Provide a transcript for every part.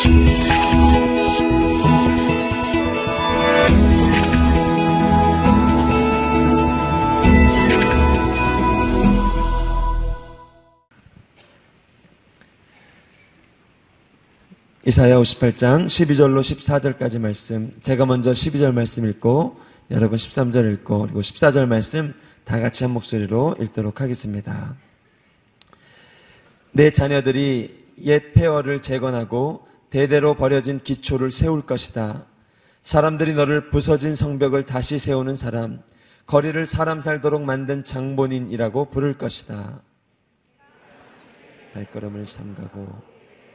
이사야 58장 12절로 14절까지 말씀, 제가 먼저 12절 말씀 읽고 여러분 13절 읽고 그리고 14절 말씀 다 같이 한 목소리로 읽도록 하겠습니다. 내 자녀들이 옛 폐허를 재건하고 대대로 버려진 기초를 세울 것이다. 사람들이 너를 부서진 성벽을 다시 세우는 사람, 거리를 사람 살도록 만든 장본인이라고 부를 것이다. 발걸음을 삼가고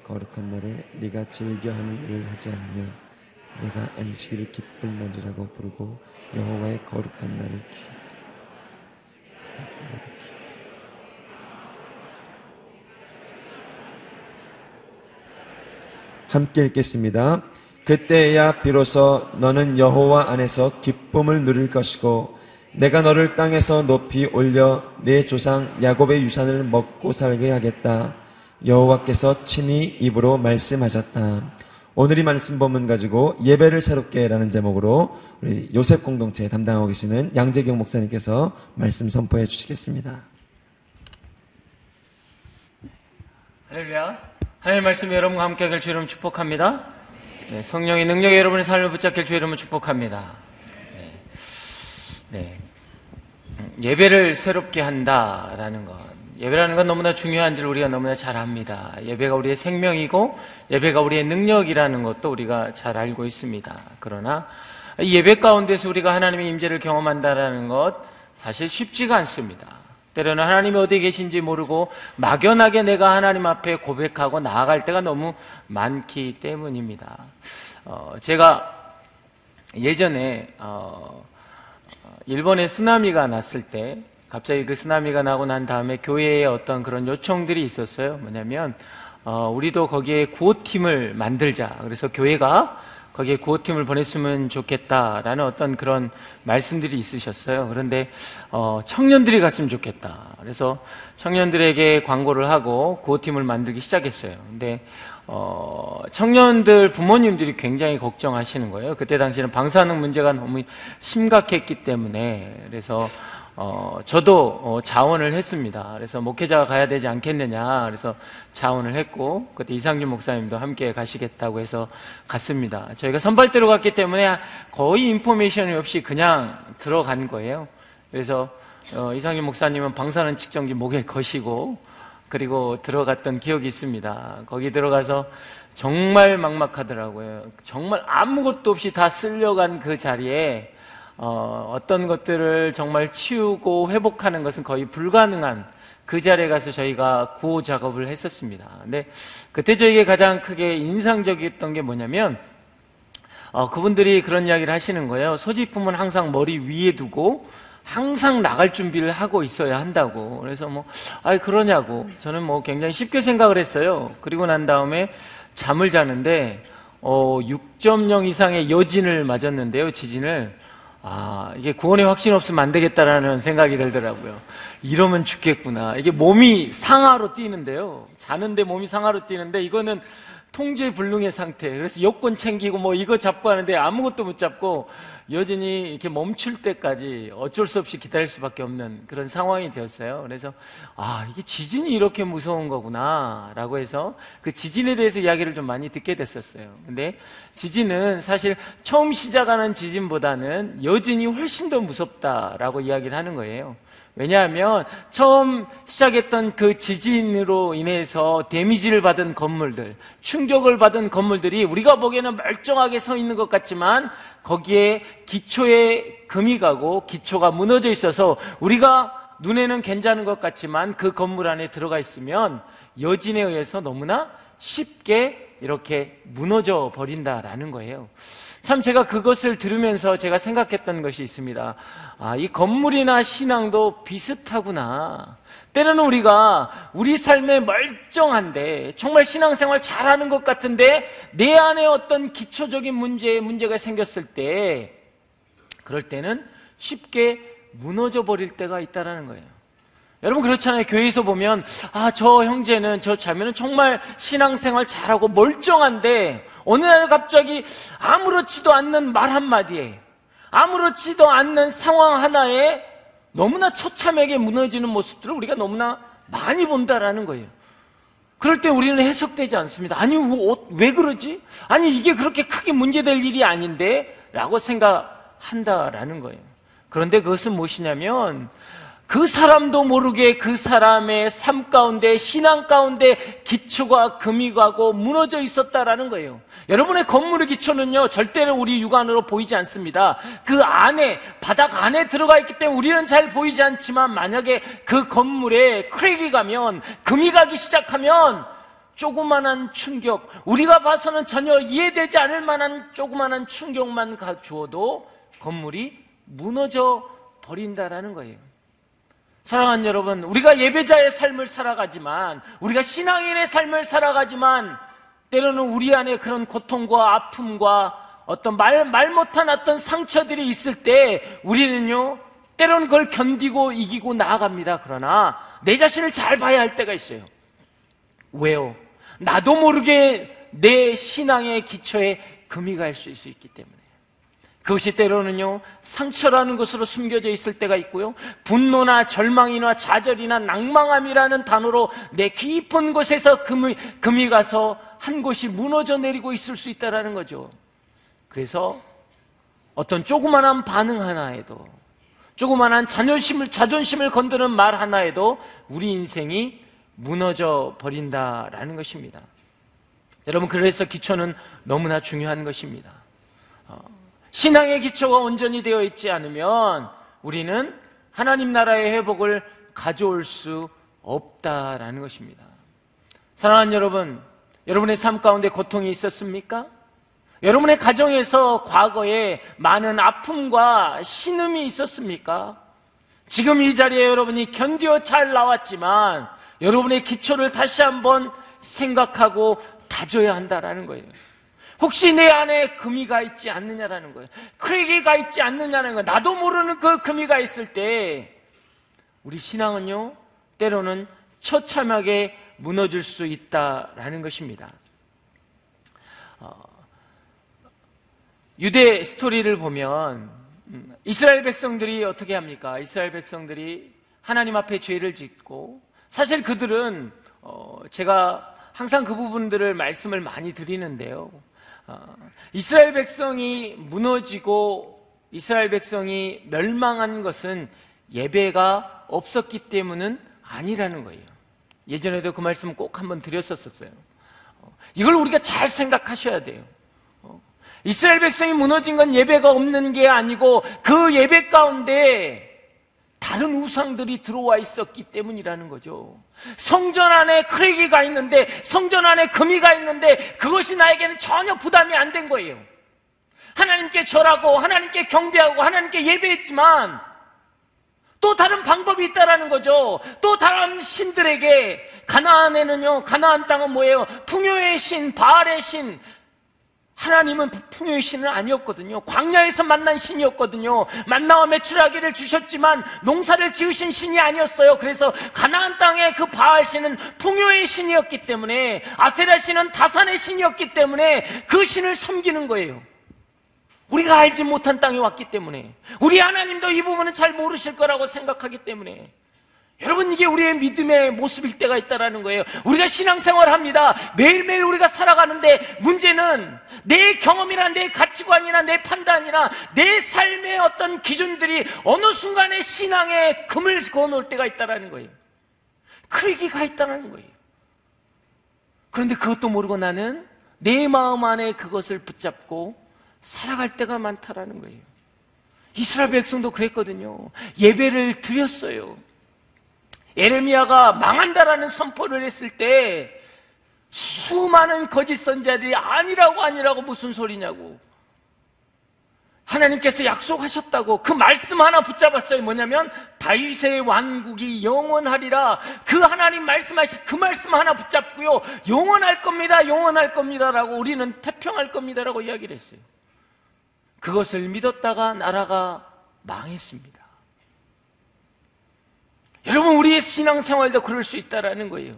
거룩한 날에 네가 즐겨하는 일을 하지 않으면 내가 안식일을 기쁠 날이라고 부르고 여호와의 거룩한 날을 함께 읽겠습니다. 그때야 비로소 너는 여호와 안에서 기쁨을 누릴 것이고 내가 너를 땅에서 높이 올려 내 조상 야곱의 유산을 먹고 살게 하겠다. 여호와께서 친히 입으로 말씀하셨다. 오늘 이 말씀 본문 가지고 예배를 새롭게 라는 제목으로 우리 요셉 공동체 담당하고 계시는 양재경 목사님께서 말씀 선포해 주시겠습니다. 할렐루야. 하나님의 말씀 여러분과 함께 하길 주 이름으로 축복합니다. 네, 성령의 능력이 여러분의 삶을 붙잡길 주 이름으로 축복합니다. 예배를 새롭게 한다라는 것, 예배라는 건 너무나 중요한 줄 우리가 너무나 잘 압니다. 예배가 우리의 생명이고 예배가 우리의 능력이라는 것도 우리가 잘 알고 있습니다. 그러나 이 예배 가운데서 우리가 하나님의 임재를 경험한다라는 것 사실 쉽지가 않습니다. 때로는 하나님이 어디에 계신지 모르고 막연하게 내가 하나님 앞에 고백하고 나아갈 때가 너무 많기 때문입니다. 제가 예전에 일본에 쓰나미가 났을 때 갑자기 그 쓰나미가 나고 난 다음에 교회에 어떤 그런 요청들이 있었어요. 뭐냐면 우리도 거기에 구호팀을 만들자. 그래서 교회가 거기에 구호팀을 보냈으면 좋겠다라는 어떤 그런 말씀들이 있으셨어요. 그런데 청년들이 갔으면 좋겠다. 그래서 청년들에게 광고를 하고 구호팀을 만들기 시작했어요. 근데 청년들 부모님들이 굉장히 걱정하시는 거예요. 그때 당시에는 방사능 문제가 너무 심각했기 때문에. 그래서 저도 자원을 했습니다. 그래서 목회자가 가야 되지 않겠느냐. 그래서 자원을 했고, 그때 이상준 목사님도 함께 가시겠다고 해서 갔습니다. 저희가 선발대로 갔기 때문에 거의 인포메이션이 없이 그냥 들어간 거예요. 그래서 이상준 목사님은 방사능 측정기 목에 거시고, 그리고 들어갔던 기억이 있습니다. 거기 들어가서 정말 막막하더라고요. 정말 아무것도 없이 다 쓸려간 그 자리에 어떤 것들을 정말 치우고 회복하는 것은 거의 불가능한 그 자리에 가서 저희가 구호 작업을 했었습니다. 근데 그때 저에게 가장 크게 인상적이었던 게 뭐냐면 그분들이 그런 이야기를 하시는 거예요. 소지품은 항상 머리 위에 두고 항상 나갈 준비를 하고 있어야 한다고. 그래서 그러냐고. 저는 굉장히 쉽게 생각을 했어요. 그리고 난 다음에 잠을 자는데 6.0 이상의 여진을 맞았는데요. 지진을. 이게 구원의 확신 없으면 안 되겠다라는 생각이 들더라고요. 이러면 죽겠구나. 이게 몸이 상하로 뛰는데요. 자는데 몸이 상하로 뛰는데 이거는 통제불능의 상태. 그래서 여권 챙기고 이거 잡고 하는데 아무것도 못 잡고 여전히 이렇게 멈출 때까지 어쩔 수 없이 기다릴 수밖에 없는 그런 상황이 되었어요. 그래서 이게 지진이 이렇게 무서운 거구나 라고 해서 그 지진에 대해서 이야기를 좀 많이 듣게 됐었어요. 근데 지진은 사실 처음 시작하는 지진보다는 여진이 훨씬 더 무섭다라고 이야기를 하는 거예요. 왜냐하면 처음 시작했던 그 지진으로 인해서 데미지를 받은 건물들, 충격을 받은 건물들이 우리가 보기에는 멀쩡하게 서 있는 것 같지만 거기에 기초에 금이 가고 기초가 무너져 있어서 우리가 눈에는 괜찮은 것 같지만 그 건물 안에 들어가 있으면 여진에 의해서 너무나 쉽게 이렇게 무너져 버린다라는 거예요. 참 제가 그것을 들으면서 제가 생각했던 것이 있습니다. 이 건물이나 신앙도 비슷하구나. 때로는 우리가 우리 삶에 멀쩡한데 정말 신앙생활 잘하는 것 같은데 내 안에 어떤 기초적인 문제가 생겼을 때 그럴 때는 쉽게 무너져 버릴 때가 있다는 거예요. 여러분 그렇잖아요. 교회에서 보면 저 형제는 저 자매는 정말 신앙생활 잘하고 멀쩡한데 어느 날 갑자기 아무렇지도 않는 말 한마디에, 아무렇지도 않는 상황 하나에 너무나 처참하게 무너지는 모습들을 우리가 너무나 많이 본다라는 거예요. 그럴 때 우리는 해석되지 않습니다. 아니 왜 그러지? 아니 이게 그렇게 크게 문제될 일이 아닌데 라고 생각한다라는 거예요. 그런데 그것은 무엇이냐면 그 사람도 모르게 그 사람의 삶 가운데, 신앙 가운데 기초가 금이 가고 무너져 있었다라는 거예요. 여러분의 건물의 기초는요, 절대로 우리 육안으로 보이지 않습니다. 그 안에, 바닥 안에 들어가 있기 때문에 우리는 잘 보이지 않지만 만약에 그 건물에 크랙이 가면, 금이 가기 시작하면 조그만한 충격, 우리가 봐서는 전혀 이해되지 않을 만한 조그만한 충격만 주어도 건물이 무너져 버린다라는 거예요. 사랑하는 여러분, 우리가 예배자의 삶을 살아가지만, 우리가 신앙인의 삶을 살아가지만 때로는 우리 안에 그런 고통과 아픔과 어떤 말 못한 어떤 상처들이 있을 때 우리는요, 때로는 그걸 견디고 이기고 나아갑니다. 그러나 내 자신을 잘 봐야 할 때가 있어요. 왜요? 나도 모르게 내 신앙의 기초에 금이 갈 수 있기 때문에. 그것이 때로는요, 상처라는 것으로 숨겨져 있을 때가 있고요, 분노나 절망이나 좌절이나 낭망함이라는 단어로 내 깊은 곳에서 금이 가서 한 곳이 무너져 내리고 있을 수 있다는 거죠. 그래서 어떤 조그만한 반응 하나에도, 조그만한 자존심을 건드는 말 하나에도 우리 인생이 무너져 버린다라는 것입니다. 여러분, 그래서 기초는 너무나 중요한 것입니다. 신앙의 기초가 온전히 되어 있지 않으면 우리는 하나님 나라의 회복을 가져올 수 없다라는 것입니다. 사랑하는 여러분, 여러분의 삶 가운데 고통이 있었습니까? 여러분의 가정에서 과거에 많은 아픔과 신음이 있었습니까? 지금 이 자리에 여러분이 견디어 잘 나왔지만 여러분의 기초를 다시 한번 생각하고 다져야 한다라는 거예요. 혹시 내 안에 금이 가 있지 않느냐라는 거예요. 크랙이 가 있지 않느냐는 거예요. 나도 모르는 그 금이 가 있을 때 우리 신앙은요, 때로는 처참하게 무너질 수 있다라는 것입니다. 유대 스토리를 보면 이스라엘 백성들이 어떻게 합니까? 이스라엘 백성들이 하나님 앞에 죄를 짓고, 사실 그들은 제가 항상 그 부분들을 말씀을 많이 드리는데요, 이스라엘 백성이 무너지고 이스라엘 백성이 멸망한 것은 예배가 없었기 때문은 아니라는 거예요. 예전에도 그 말씀 꼭 한번 드렸었어요. 이걸 우리가 잘 생각하셔야 돼요. 이스라엘 백성이 무너진 건 예배가 없는 게 아니고 그 예배 가운데 다른 우상들이 들어와 있었기 때문이라는 거죠. 성전 안에 크랙이 가 있는데, 성전 안에 금이 가 있는데 그것이 나에게는 전혀 부담이 안 된 거예요. 하나님께 절하고 하나님께 경배하고 하나님께 예배했지만 또 다른 방법이 있다라는 거죠. 또 다른 신들에게, 가나안에는요, 가나안 땅은 뭐예요? 풍요의 신, 바알의 신. 하나님은 풍요의 신은 아니었거든요. 광야에서 만난 신이었거든요. 만나와 메추라기를 주셨지만 농사를 지으신 신이 아니었어요. 그래서 가나안 땅의 그 바알 신은 풍요의 신이었기 때문에, 아세라 신은 다산의 신이었기 때문에 그 신을 섬기는 거예요. 우리가 알지 못한 땅에 왔기 때문에, 우리 하나님도 이 부분은 잘 모르실 거라고 생각하기 때문에, 여러분, 이게 우리의 믿음의 모습일 때가 있다는 거예요. 우리가 신앙생활을 합니다. 매일매일 우리가 살아가는데 문제는 내 경험이나 내 가치관이나 내 판단이나 내 삶의 어떤 기준들이 어느 순간에 신앙에 금을 그어놓을 때가 있다는 거예요. 크랙이 가 있다는 거예요. 그런데 그것도 모르고 나는 내 마음 안에 그것을 붙잡고 살아갈 때가 많다라는 거예요. 이스라엘 백성도 그랬거든요. 예배를 드렸어요. 예레미야가 망한다라는 선포를 했을 때 수많은 거짓 선지자들이 아니라고 무슨 소리냐고, 하나님께서 약속하셨다고 그 말씀 하나 붙잡았어요. 뭐냐면 다윗의 왕국이 영원하리라. 그 하나님 말씀하신 그 말씀 하나 붙잡고요, 영원할 겁니다, 영원할 겁니다라고, 우리는 태평할 겁니다라고 이야기를 했어요. 그것을 믿었다가 나라가 망했습니다. 여러분, 우리의 신앙생활도 그럴 수 있다라는 거예요.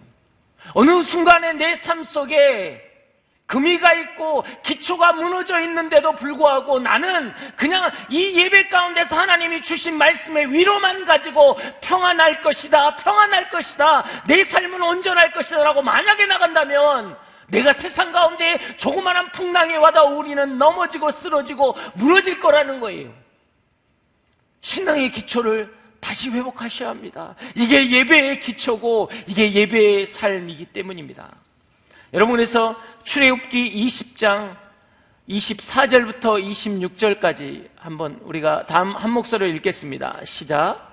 어느 순간에 내 삶 속에 금이가 있고 기초가 무너져 있는데도 불구하고 나는 그냥 이 예배 가운데서 하나님이 주신 말씀의 위로만 가지고 평안할 것이다, 평안할 것이다, 내 삶은 온전할 것이다 라고 만약에 나간다면 내가 세상 가운데 조그마한 풍랑이 와도 우리는 넘어지고 쓰러지고 무너질 거라는 거예요. 신앙의 기초를 다시 회복하셔야 합니다. 이게 예배의 기초고 이게 예배의 삶이기 때문입니다. 여러분, 그래서 출애굽기 20장 24절부터 26절까지 한번 우리가 다음 한 목소리로 읽겠습니다. 시작.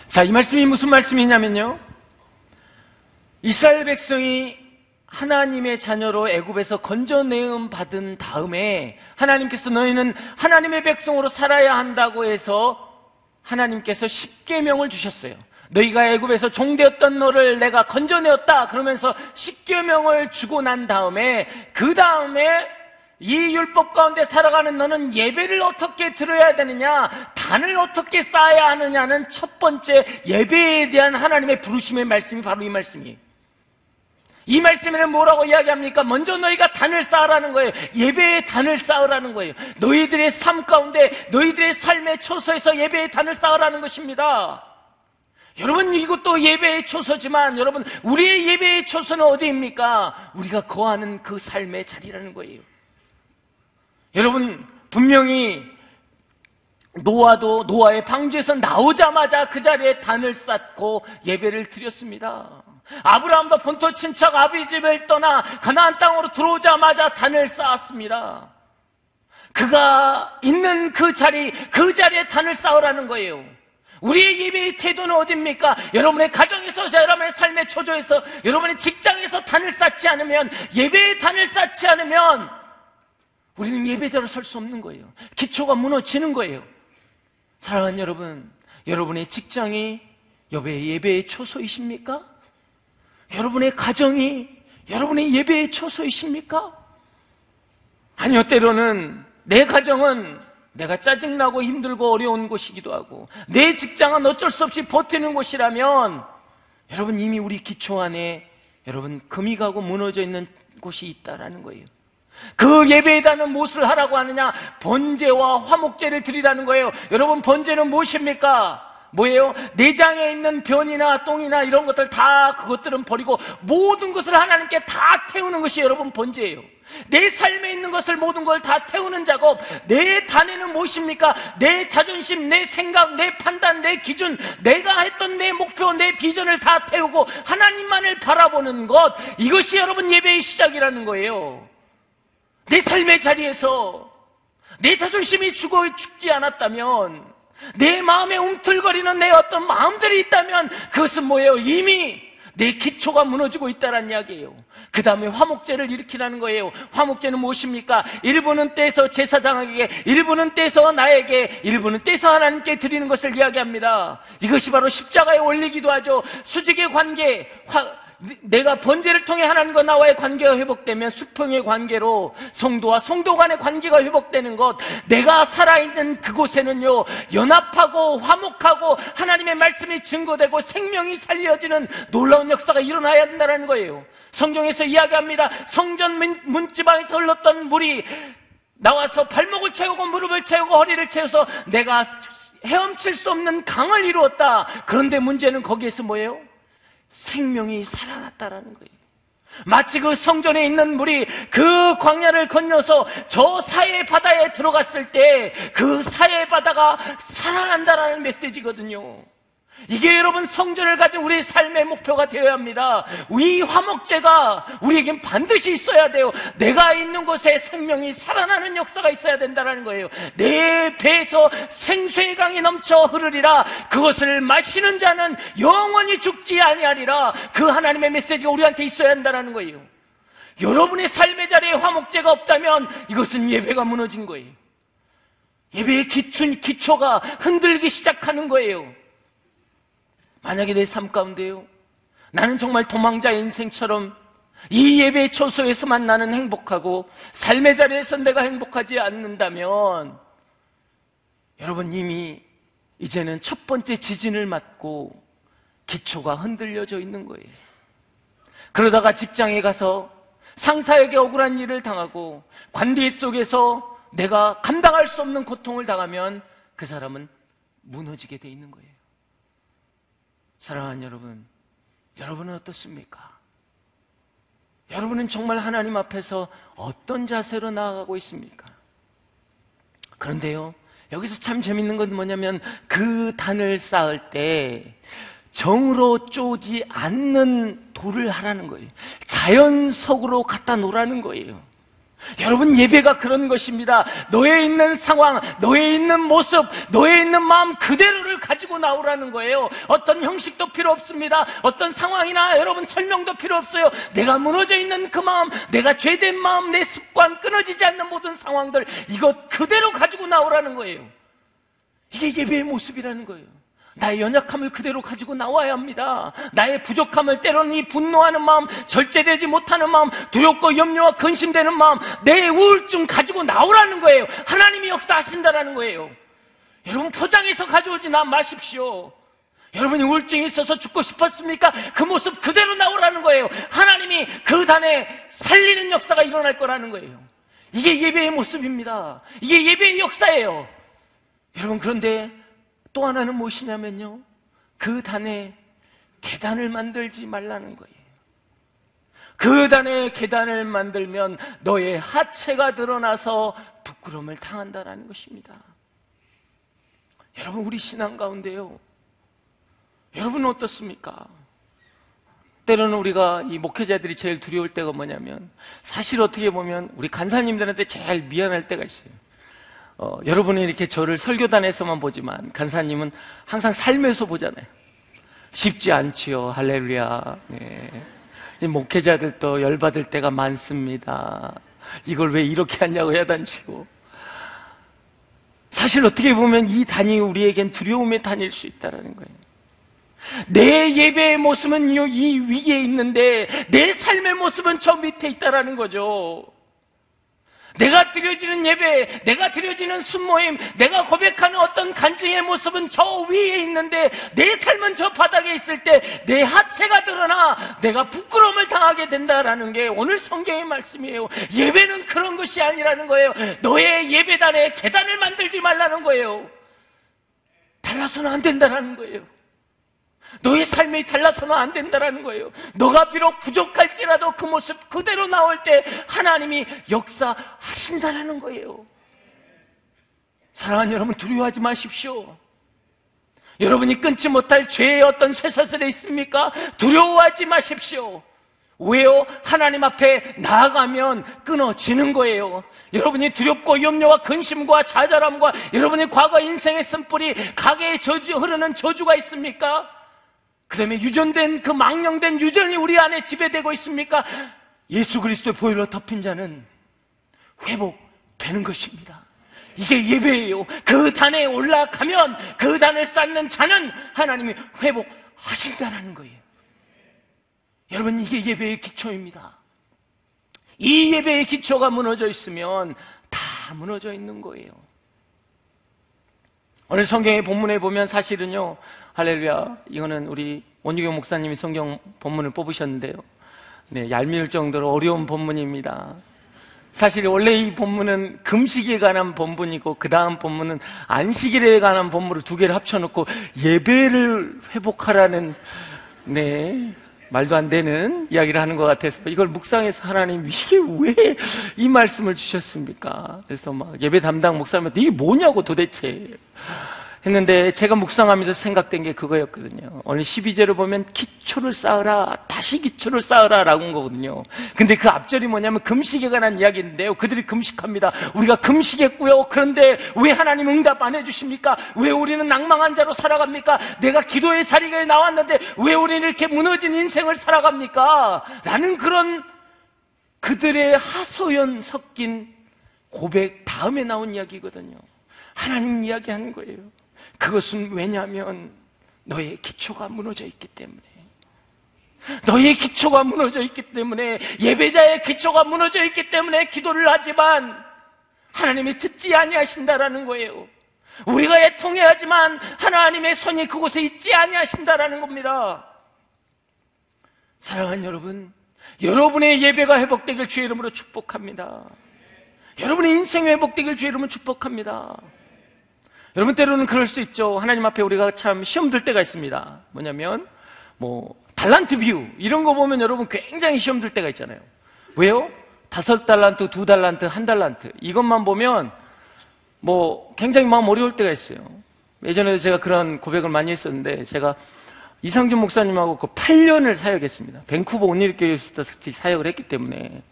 자, 이 말씀이 무슨 말씀이냐면요, 이스라엘 백성이 하나님의 자녀로 애굽에서 건져내음 받은 다음에 하나님께서 너희는 하나님의 백성으로 살아야 한다고 해서 하나님께서 십계명을 주셨어요. 너희가 애굽에서 종되었던 너를 내가 건져내었다 그러면서 십계명을 주고 난 다음에 그 다음에 이 율법 가운데 살아가는 너는 예배를 어떻게 드려야 되느냐, 단을 어떻게 쌓아야 하느냐는 첫 번째 예배에 대한 하나님의 부르심의 말씀이 바로 이 말씀이에요. 이 말씀에는 뭐라고 이야기합니까? 먼저 너희가 단을 쌓으라는 거예요. 예배의 단을 쌓으라는 거예요. 너희들의 삶 가운데 너희들의 삶의 초소에서 예배의 단을 쌓으라는 것입니다. 여러분, 이것도 예배의 초소지만 여러분, 우리의 예배의 초소는 어디입니까? 우리가 거하는 그 삶의 자리라는 거예요. 여러분, 분명히 노아의 방주에서 나오자마자 그 자리에 단을 쌓고 예배를 드렸습니다. 아브라함도 본토 친척 아비집을 떠나 가나안 땅으로 들어오자마자 단을 쌓았습니다. 그가 있는 그 자리에 단을 쌓으라는 거예요. 우리의 예배의 태도는 어디입니까? 여러분의 가정에서, 여러분의 삶의 초조에서, 여러분의 직장에서 단을 쌓지 않으면, 예배의 단을 쌓지 않으면 우리는 예배자로 설 수 없는 거예요. 기초가 무너지는 거예요. 사랑하는 여러분, 여러분의 직장이 예배의 초소이십니까? 여러분의 가정이 여러분의 예배의 초소이십니까? 아니요, 때로는 내 가정은 내가 짜증나고 힘들고 어려운 곳이기도 하고 내 직장은 어쩔 수 없이 버티는 곳이라면 여러분, 이미 우리 기초 안에 여러분 금이 가고 무너져 있는 곳이 있다라는 거예요. 그 예배에다는 무엇을 하라고 하느냐? 번제와 화목제를 드리라는 거예요. 여러분, 번제는 무엇입니까? 뭐예요? 내장에 있는 변이나 똥이나 이런 것들 다, 그것들은 버리고 모든 것을 하나님께 다 태우는 것이 여러분 번제예요. 내 삶에 있는 것을, 모든 걸 다 태우는 작업. 내 단에는 무엇입니까? 내 자존심, 내 생각, 내 판단, 내 기준, 내가 했던 내 목표, 내 비전을 다 태우고 하나님만을 바라보는 것, 이것이 여러분 예배의 시작이라는 거예요. 내 삶의 자리에서 내 자존심이 죽지 않았다면, 내 마음에 움틀거리는 내 어떤 마음들이 있다면 그것은 뭐예요? 이미 내 기초가 무너지고 있다는 이야기예요. 그 다음에 화목제를 일으키라는 거예요. 화목제는 무엇입니까? 일부는 떼서 제사장에게, 일부는 떼서 나에게, 일부는 떼서 하나님께 드리는 것을 이야기합니다. 이것이 바로 십자가에 올리기도 하죠. 수직의 관계, 내가 번제를 통해 하나님과 나와의 관계가 회복되면 수평의 관계로 성도와 성도 간의 관계가 회복되는 것, 내가 살아있는 그곳에는요 연합하고 화목하고 하나님의 말씀이 증거되고 생명이 살려지는 놀라운 역사가 일어나야 한다는 거예요. 성경에서 이야기합니다. 성전 문지방에서 흘렀던 물이 나와서 발목을 채우고 무릎을 채우고 허리를 채워서 내가 헤엄칠 수 없는 강을 이루었다. 그런데 문제는 거기에서 뭐예요? 생명이 살아났다라는 거예요. 마치 그 성전에 있는 물이 그 광야를 건너서 저 사해 바다에 들어갔을 때 그 사해 바다가 살아난다라는 메시지거든요. 이게 여러분 성전을 가진 우리의 삶의 목표가 되어야 합니다. 이 화목제가 우리에겐 반드시 있어야 돼요. 내가 있는 곳에 생명이 살아나는 역사가 있어야 된다는 거예요. 내 배에서 생수의 강이 넘쳐 흐르리라. 그것을 마시는 자는 영원히 죽지 아니하리라. 그 하나님의 메시지가 우리한테 있어야 한다는 거예요. 여러분의 삶의 자리에 화목제가 없다면 이것은 예배가 무너진 거예요. 예배의 기초가 흔들기 시작하는 거예요. 만약에 내 삶 가운데요, 나는 정말 도망자의 인생처럼 이 예배의 초소에서만 나는 행복하고 삶의 자리에서 내가 행복하지 않는다면 여러분 이미 이제는 첫 번째 지진을 맞고 기초가 흔들려져 있는 거예요. 그러다가 직장에 가서 상사에게 억울한 일을 당하고 관계 속에서 내가 감당할 수 없는 고통을 당하면 그 사람은 무너지게 돼 있는 거예요. 사랑하는 여러분, 여러분은 어떻습니까? 여러분은 정말 하나님 앞에서 어떤 자세로 나아가고 있습니까? 그런데요, 여기서 참 재밌는 건 뭐냐면 그 단을 쌓을 때 정으로 쪼지 않는 돌을 하라는 거예요. 자연석으로 갖다 놓으라는 거예요. 여러분, 예배가 그런 것입니다. 너의 있는 상황, 너의 있는 모습, 너의 있는 마음 그대로를 가지고 나오라는 거예요. 어떤 형식도 필요 없습니다. 어떤 상황이나 여러분 설명도 필요 없어요. 내가 무너져 있는 그 마음, 내가 죄된 마음, 내 습관, 끊어지지 않는 모든 상황들, 이것 그대로 가지고 나오라는 거예요. 이게 예배의 모습이라는 거예요. 나의 연약함을 그대로 가지고 나와야 합니다. 나의 부족함을, 때로는 이 분노하는 마음, 절제되지 못하는 마음, 두렵고 염려와 근심되는 마음, 내 우울증 가지고 나오라는 거예요. 하나님이 역사하신다라는 거예요. 여러분, 포장해서 가져오지 마십시오. 여러분이 우울증이 있어서 죽고 싶었습니까? 그 모습 그대로 나오라는 거예요. 하나님이 그 단에 살리는 역사가 일어날 거라는 거예요. 이게 예배의 모습입니다. 이게 예배의 역사예요. 여러분, 그런데 또 하나는 무엇이냐면요, 그 단에 계단을 만들지 말라는 거예요. 그 단에 계단을 만들면 너의 하체가 드러나서 부끄러움을 당한다라는 것입니다. 여러분, 우리 신앙 가운데요, 여러분은 어떻습니까? 때로는 우리가 이 목회자들이 제일 두려울 때가 뭐냐면, 사실 어떻게 보면 우리 간사님들한테 제일 미안할 때가 있어요. 여러분이 이렇게 저를 설교단에서만 보지만 간사님은 항상 삶에서 보잖아요. 쉽지 않지요. 할렐루야. 네. 이 목회자들도 열받을 때가 많습니다. 이걸 왜 이렇게 하냐고 야단치고. 사실 어떻게 보면 이 단이 우리에겐 두려움의 단일 수 있다는 거예요. 내 예배의 모습은 이 위에 있는데 내 삶의 모습은 저 밑에 있다는 거죠. 내가 드려지는 예배, 내가 드려지는 순모임, 내가 고백하는 어떤 간증의 모습은 저 위에 있는데 내 삶은 저 바닥에 있을 때 내 하체가 드러나 내가 부끄러움을 당하게 된다라는 게 오늘 성경의 말씀이에요. 예배는 그런 것이 아니라는 거예요. 너의 예배단에 계단을 만들지 말라는 거예요. 달라서는 안 된다라는 거예요. 너의 삶이 달라서는 안 된다라는 거예요. 너가 비록 부족할지라도 그 모습 그대로 나올 때 하나님이 역사하신다라는 거예요. 사랑하는 여러분, 두려워하지 마십시오. 여러분이 끊지 못할 죄의 어떤 쇠사슬에 있습니까? 두려워하지 마십시오. 왜요? 하나님 앞에 나아가면 끊어지는 거예요. 여러분이 두렵고 염려와 근심과 좌절함과 여러분의 과거 인생의 쓴뿌리, 가게에 흐르는 저주가 있습니까? 그 다음에 유전된 그 망령된 유전이 우리 안에 지배되고 있습니까? 예수 그리스도의 보혈로 덮인 자는 회복되는 것입니다. 이게 예배예요. 그 단에 올라가면 그 단을 쌓는 자는 하나님이 회복하신다는 거예요. 여러분, 이게 예배의 기초입니다. 이 예배의 기초가 무너져 있으면 다 무너져 있는 거예요. 오늘 성경의 본문에 보면 사실은요, 할렐루야, 이거는 우리 원유경 목사님이 성경 본문을 뽑으셨는데요, 네, 얄미울 정도로 어려운 본문입니다. 사실 원래 이 본문은 금식에 관한 본문이고 그 다음 본문은 안식일에 관한 본문을 두 개를 합쳐놓고 예배를 회복하라는, 네, 말도 안 되는 이야기를 하는 것 같아서 이걸 묵상해서 하나님, 이게 왜 이 말씀을 주셨습니까? 그래서 막 예배 담당 목사님한테 이게 뭐냐고 도대체. 했는데 제가 묵상하면서 생각된 게 그거였거든요. 오늘 12절을 보면 기초를 쌓으라, 다시 기초를 쌓으라 라고 한 거거든요. 근데 그 앞절이 뭐냐면 금식에 관한 이야기인데요. 그들이 금식합니다. 우리가 금식했고요. 그런데 왜 하나님 응답 안 해주십니까? 왜 우리는 낭망한 자로 살아갑니까? 내가 기도의 자리에 나왔는데 왜 우리는 이렇게 무너진 인생을 살아갑니까? 라는 그런 그들의 하소연 섞인 고백 다음에 나온 이야기거든요. 하나님 이야기하는 거예요. 그것은 왜냐하면 너의 기초가 무너져 있기 때문에, 너의 기초가 무너져 있기 때문에, 예배자의 기초가 무너져 있기 때문에 기도를 하지만 하나님이 듣지 아니하신다라는 거예요. 우리가 애통해야지만 하나님의 손이 그곳에 있지 아니하신다라는 겁니다. 사랑하는 여러분, 여러분의 예배가 회복되길 주의 이름으로 축복합니다. 여러분의 인생이 회복되길 주의 이름으로 축복합니다. 여러분, 때로는 그럴 수 있죠. 하나님 앞에 우리가 참 시험 들 때가 있습니다. 뭐냐면 달란트 비유 이런 거 보면 여러분 굉장히 시험 들 때가 있잖아요. 왜요? 5달란트, 2달란트, 1달란트 이것만 보면 굉장히 마음 어려울 때가 있어요. 예전에도 제가 그런 고백을 많이 했었는데, 제가 이상준 목사님하고 8년을 사역했습니다. 밴쿠버 온누리교회에서 사역을 했기 때문에.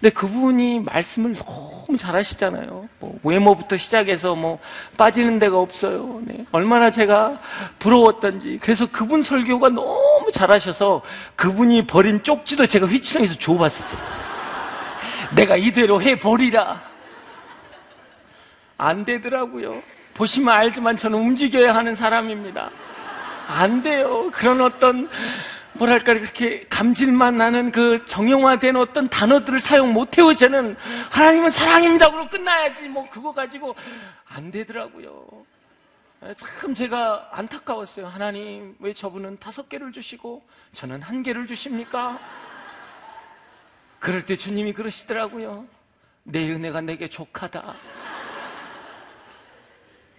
근데 그분이 말씀을 너무 잘하시잖아요. 외모부터 시작해서 빠지는 데가 없어요. 네. 얼마나 제가 부러웠던지. 그래서 그분 설교가 너무 잘하셔서 그분이 버린 쪽지도 제가 휘추렁해서 줘봤었어요. 내가 이대로 해버리라. 안 되더라고요. 보시면 알지만 저는 움직여야 하는 사람입니다. 안 돼요. 그런 어떤 그렇게 감질만 나는 그 정형화된 어떤 단어들을 사용 못해요. 저는 하나님은 사랑입니다 그러고 끝나야지 그거 가지고 안 되더라고요. 참 제가 안타까웠어요. 하나님, 왜 저분은 5개를 주시고 저는 1개를 주십니까? 그럴 때 주님이 그러시더라고요. 내 은혜가 내게 족하다.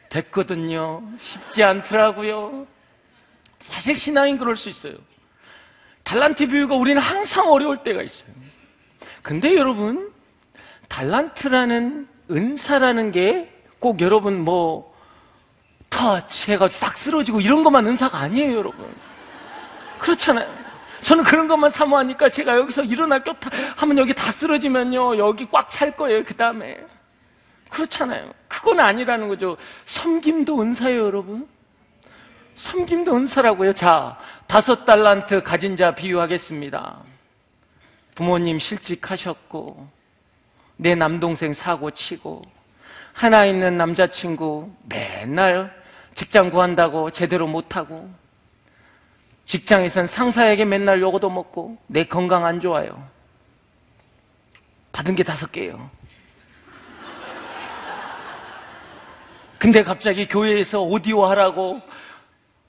됐거든요. 쉽지 않더라고요. 사실 신앙인 그럴 수 있어요. 달란트 비유가 우리는 항상 어려울 때가 있어요. 근데 여러분, 달란트라는 은사라는 게 꼭 여러분 터치 해가지고 싹 쓰러지고 이런 것만 은사가 아니에요, 여러분. 그렇잖아요. 저는 그런 것만 사모하니까 제가 여기서 일어나 하면 여기 다 쓰러지면요, 여기 꽉 찰 거예요, 그 다음에. 그렇잖아요. 그건 아니라는 거죠. 섬김도 은사예요, 여러분. 섬김도 은사라고요. 자, 5달란트 가진 자 비유하겠습니다. 부모님 실직하셨고, 내 남동생 사고 치고, 하나 있는 남자친구 맨날 직장 구한다고 제대로 못하고, 직장에선 상사에게 맨날 욕도 먹고, 내 건강 안 좋아요. 받은 게 5개예요. 근데 갑자기 교회에서 오디오 하라고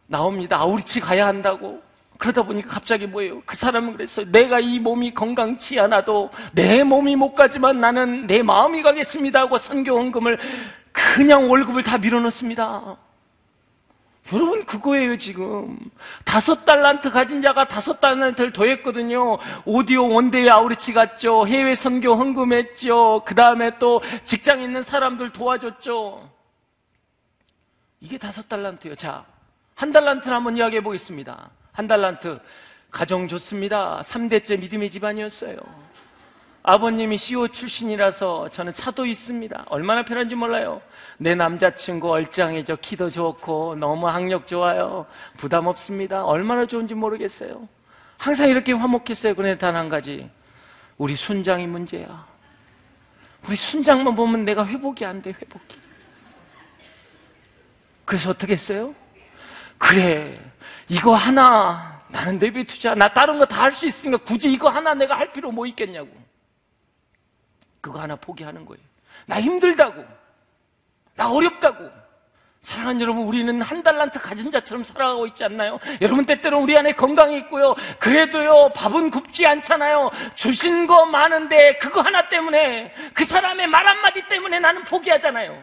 나옵니다. 아우리치 가야 한다고. 그러다 보니까 갑자기 뭐예요? 그 사람은 그랬어요. 내가 이 몸이 건강치 않아도 내 몸이 못 가지만 나는 내 마음이 가겠습니다 하고 선교 헌금을 그냥 월급을 다 밀어넣습니다. 여러분, 그거예요. 지금 5달란트 가진 자가 5달란트를 더했거든요. 오디오 원데이 아우리치 갔죠. 해외 선교 헌금했죠. 그 다음에 또 직장 있는 사람들 도와줬죠. 이게 5달란트예요. 자, 1달란트를 한번 이야기해 보겠습니다. 1달란트, 가정 좋습니다. 3대째 믿음의 집안이었어요. 아버님이 CEO 출신이라서 저는 차도 있습니다. 얼마나 편한지 몰라요. 내 남자친구 얼짱해져, 키도 좋고 너무 학력 좋아요. 부담 없습니다. 얼마나 좋은지 모르겠어요. 항상 이렇게 화목했어요. 그런데 단 한 가지, 우리 순장이 문제야. 우리 순장만 보면 내가 회복이 안 돼, 회복이. 그래서 어떻게 했어요? 그래, 이거 하나 나는 내비두자. 나 다른 거 다 할 수 있으니까 굳이 이거 하나 내가 할 필요 뭐 있겠냐고. 그거 하나 포기하는 거예요. 나 힘들다고, 나 어렵다고. 사랑하는 여러분, 우리는 1달란트 가진 자처럼 살아가고 있지 않나요? 여러분, 때때로 우리 안에 건강이 있고요, 그래도요 밥은 굽지 않잖아요. 주신 거 많은데 그거 하나 때문에, 그 사람의 말 한마디 때문에 나는 포기하잖아요.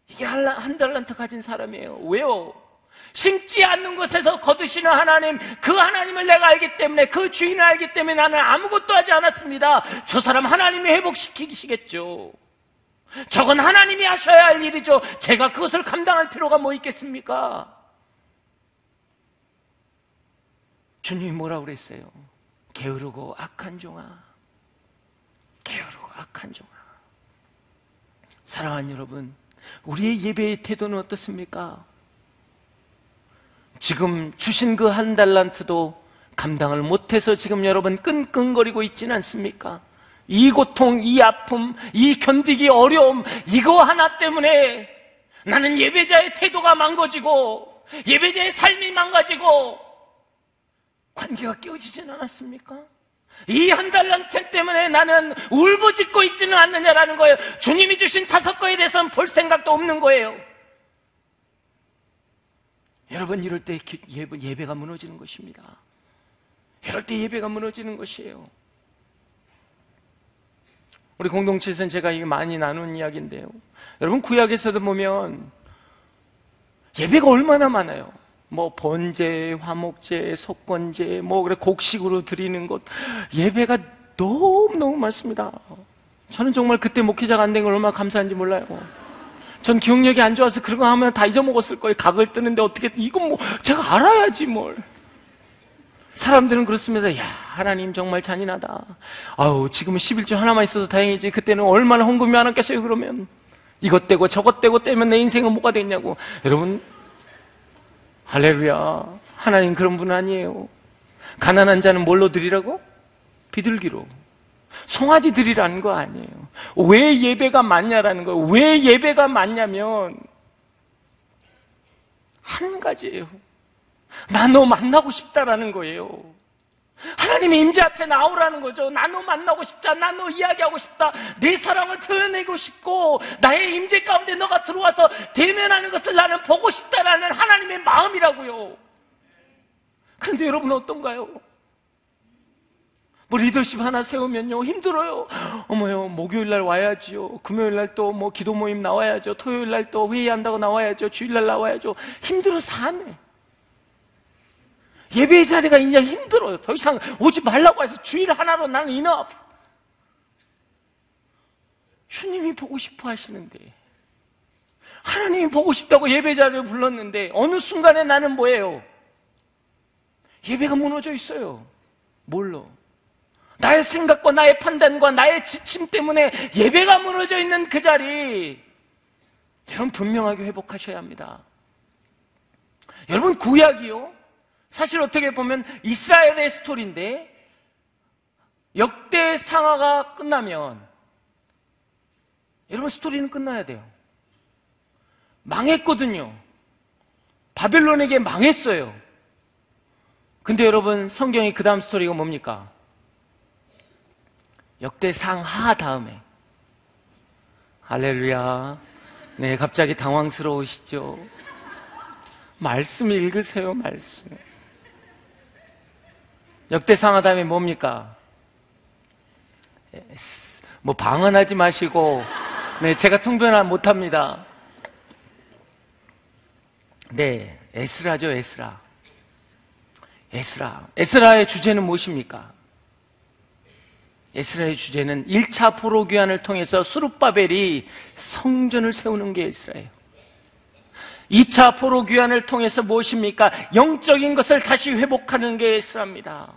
이게 1달란트 가진 사람이에요. 왜요? 심지 않는 곳에서 거두시는 하나님, 그 하나님을 내가 알기 때문에, 그 주인을 알기 때문에 나는 아무것도 하지 않았습니다. 저 사람 하나님이 회복시키시겠죠. 저건 하나님이 하셔야 할 일이죠. 제가 그것을 감당할 필요가 뭐 있겠습니까? 주님이 뭐라고 그랬어요? 게으르고 악한 종아, 게으르고 악한 종아. 사랑하는 여러분, 우리의 예배의 태도는 어떻습니까? 지금 주신 그 한 달란트도 감당을 못해서 지금 여러분 끙끙거리고 있지는 않습니까? 이 고통, 이 아픔, 이 견디기 어려움, 이거 하나 때문에 나는 예배자의 태도가 망가지고 예배자의 삶이 망가지고 관계가 깨어지지는 않았습니까? 이 한 달란트 때문에 나는 울부짖고 있지는 않느냐라는 거예요. 주님이 주신 5거에 대해서는 볼 생각도 없는 거예요. 여러분, 이럴 때 예배가 무너지는 것입니다. 이럴 때 예배가 무너지는 것이에요. 우리 공동체에서는 제가 이게 많이 나눈 이야기인데요, 여러분, 구약에서도 보면 예배가 얼마나 많아요. 뭐 번제, 화목제, 속건제, 뭐 그래 곡식으로 드리는 것, 예배가 너무너무 많습니다. 저는 정말 그때 목회자가 안 된 걸 얼마나 감사한지 몰라요. 전 기억력이 안 좋아서 그런 거 하면 다 잊어먹었을 거예요. 각을 뜨는데 어떻게, 이건 뭐 제가 알아야지 뭘. 사람들은 그렇습니다. 야, 하나님 정말 잔인하다. 아우, 지금은 11조 하나만 있어도 다행이지 그때는 얼마나 헌금이 많았겠어요. 그러면 이것 떼고 저것 떼고 떼면 내 인생은 뭐가 되겠냐고. 여러분, 할렐루야, 하나님 그런 분 아니에요. 가난한 자는 뭘로 드리라고? 비둘기로, 송아지 드리라는 거 아니에요. 왜 예배가 많냐라는 거예요. 왜 예배가 많냐면 한 가지예요. 나 너 만나고 싶다라는 거예요. 하나님의 임재 앞에 나오라는 거죠. 나 너 만나고 싶다, 나 너 이야기하고 싶다, 내 사랑을 표현하고 싶고 나의 임재 가운데 너가 들어와서 대면하는 것을 나는 보고 싶다라는 하나님의 마음이라고요. 그런데 여러분 어떤가요? 뭐 리더십 하나 세우면요 힘들어요. 어머요, 목요일날 와야지요, 금요일날 또 뭐 기도 모임 나와야죠, 토요일날 또 회의한다고 나와야죠, 주일날 나와야죠. 힘들어서 안 해. 예배의 자리가 이제 힘들어요. 더 이상 오지 말라고 해서 주일 하나로 나는 enough. 주님이 보고 싶어 하시는데, 하나님이 보고 싶다고 예배 자리를 불렀는데 어느 순간에 나는 뭐예요? 예배가 무너져 있어요. 뭘로? 나의 생각과 나의 판단과 나의 지침 때문에 예배가 무너져 있는 그 자리, 여러분 분명하게 회복하셔야 합니다. 여러분, 구약이요, 사실 어떻게 보면 이스라엘의 스토리인데, 역대 상하가 끝나면 여러분 스토리는 끝나야 돼요. 망했거든요. 바벨론에게 망했어요. 근데 여러분, 성경이 그 다음 스토리가 뭡니까? 역대 상하 다음에, 할렐루야, 네, 갑자기 당황스러우시죠? 말씀 읽으세요, 말씀. 역대 상하 다음에 뭡니까? 뭐 방언하지 마시고, 네, 제가 통변 못합니다. 네, 에스라죠, 에스라. 에스라의 주제는 무엇입니까? 에스라의 주제는 1차 포로 귀환을 통해서 스룹바벨이 성전을 세우는 게 에스라예요. 2차 포로 귀환을 통해서 무엇입니까? 영적인 것을 다시 회복하는 게 에스라입니다.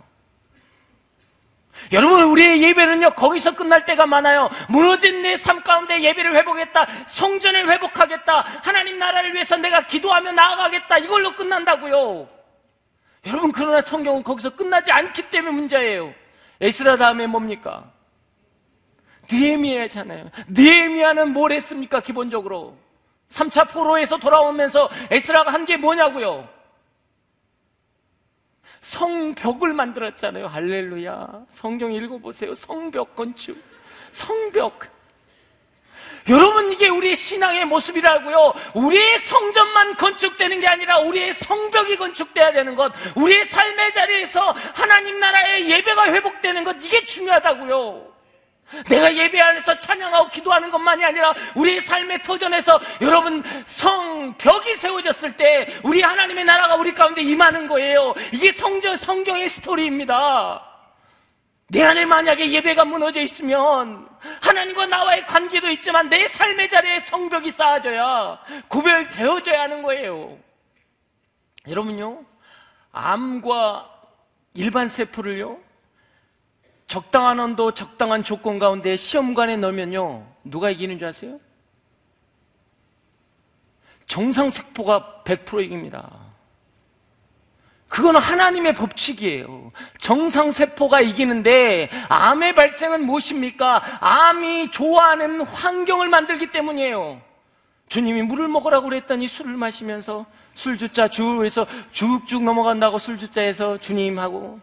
여러분, 우리의 예배는요 거기서 끝날 때가 많아요. 무너진 내 삶 가운데 예배를 회복했다, 성전을 회복하겠다, 하나님 나라를 위해서 내가 기도하며 나아가겠다, 이걸로 끝난다고요. 여러분, 그러나 성경은 거기서 끝나지 않기 때문에 문제예요. 에스라 다음에 뭡니까? 느헤미야잖아요. 느헤미야는 뭘 했습니까? 기본적으로 3차 포로에서 돌아오면서 에스라가 한 게 뭐냐고요? 성벽을 만들었잖아요. 할렐루야. 성경 읽어보세요. 성벽 건축, 성벽. 여러분, 이게 우리의 신앙의 모습이라고요. 우리의 성전만 건축되는 게 아니라 우리의 성벽이 건축돼야 되는 것, 우리의 삶의 자리에서 하나님 나라의 예배가 회복되는 것, 이게 중요하다고요. 내가 예배 안에서 찬양하고 기도하는 것만이 아니라 우리의 삶의 터전에서 여러분 성벽이 세워졌을 때 우리 하나님의 나라가 우리 가운데 임하는 거예요. 이게 성경의 스토리입니다. 내 안에 만약에 예배가 무너져 있으면 하나님과 나와의 관계도 있지만 내 삶의 자리에 성벽이 쌓아져야 구별되어져야 하는 거예요. 여러분요, 암과 일반 세포를요, 적당한 온도, 적당한 조건 가운데 시험관에 넣으면요, 누가 이기는 줄 아세요? 정상세포가 100% 이깁니다. 그건 하나님의 법칙이에요. 정상세포가 이기는데 암의 발생은 무엇입니까? 암이 좋아하는 환경을 만들기 때문이에요. 주님이 물을 먹으라고 그랬더니 술을 마시면서 술주자 주에서 쭉쭉 넘어간다고 술주자에서 주님하고,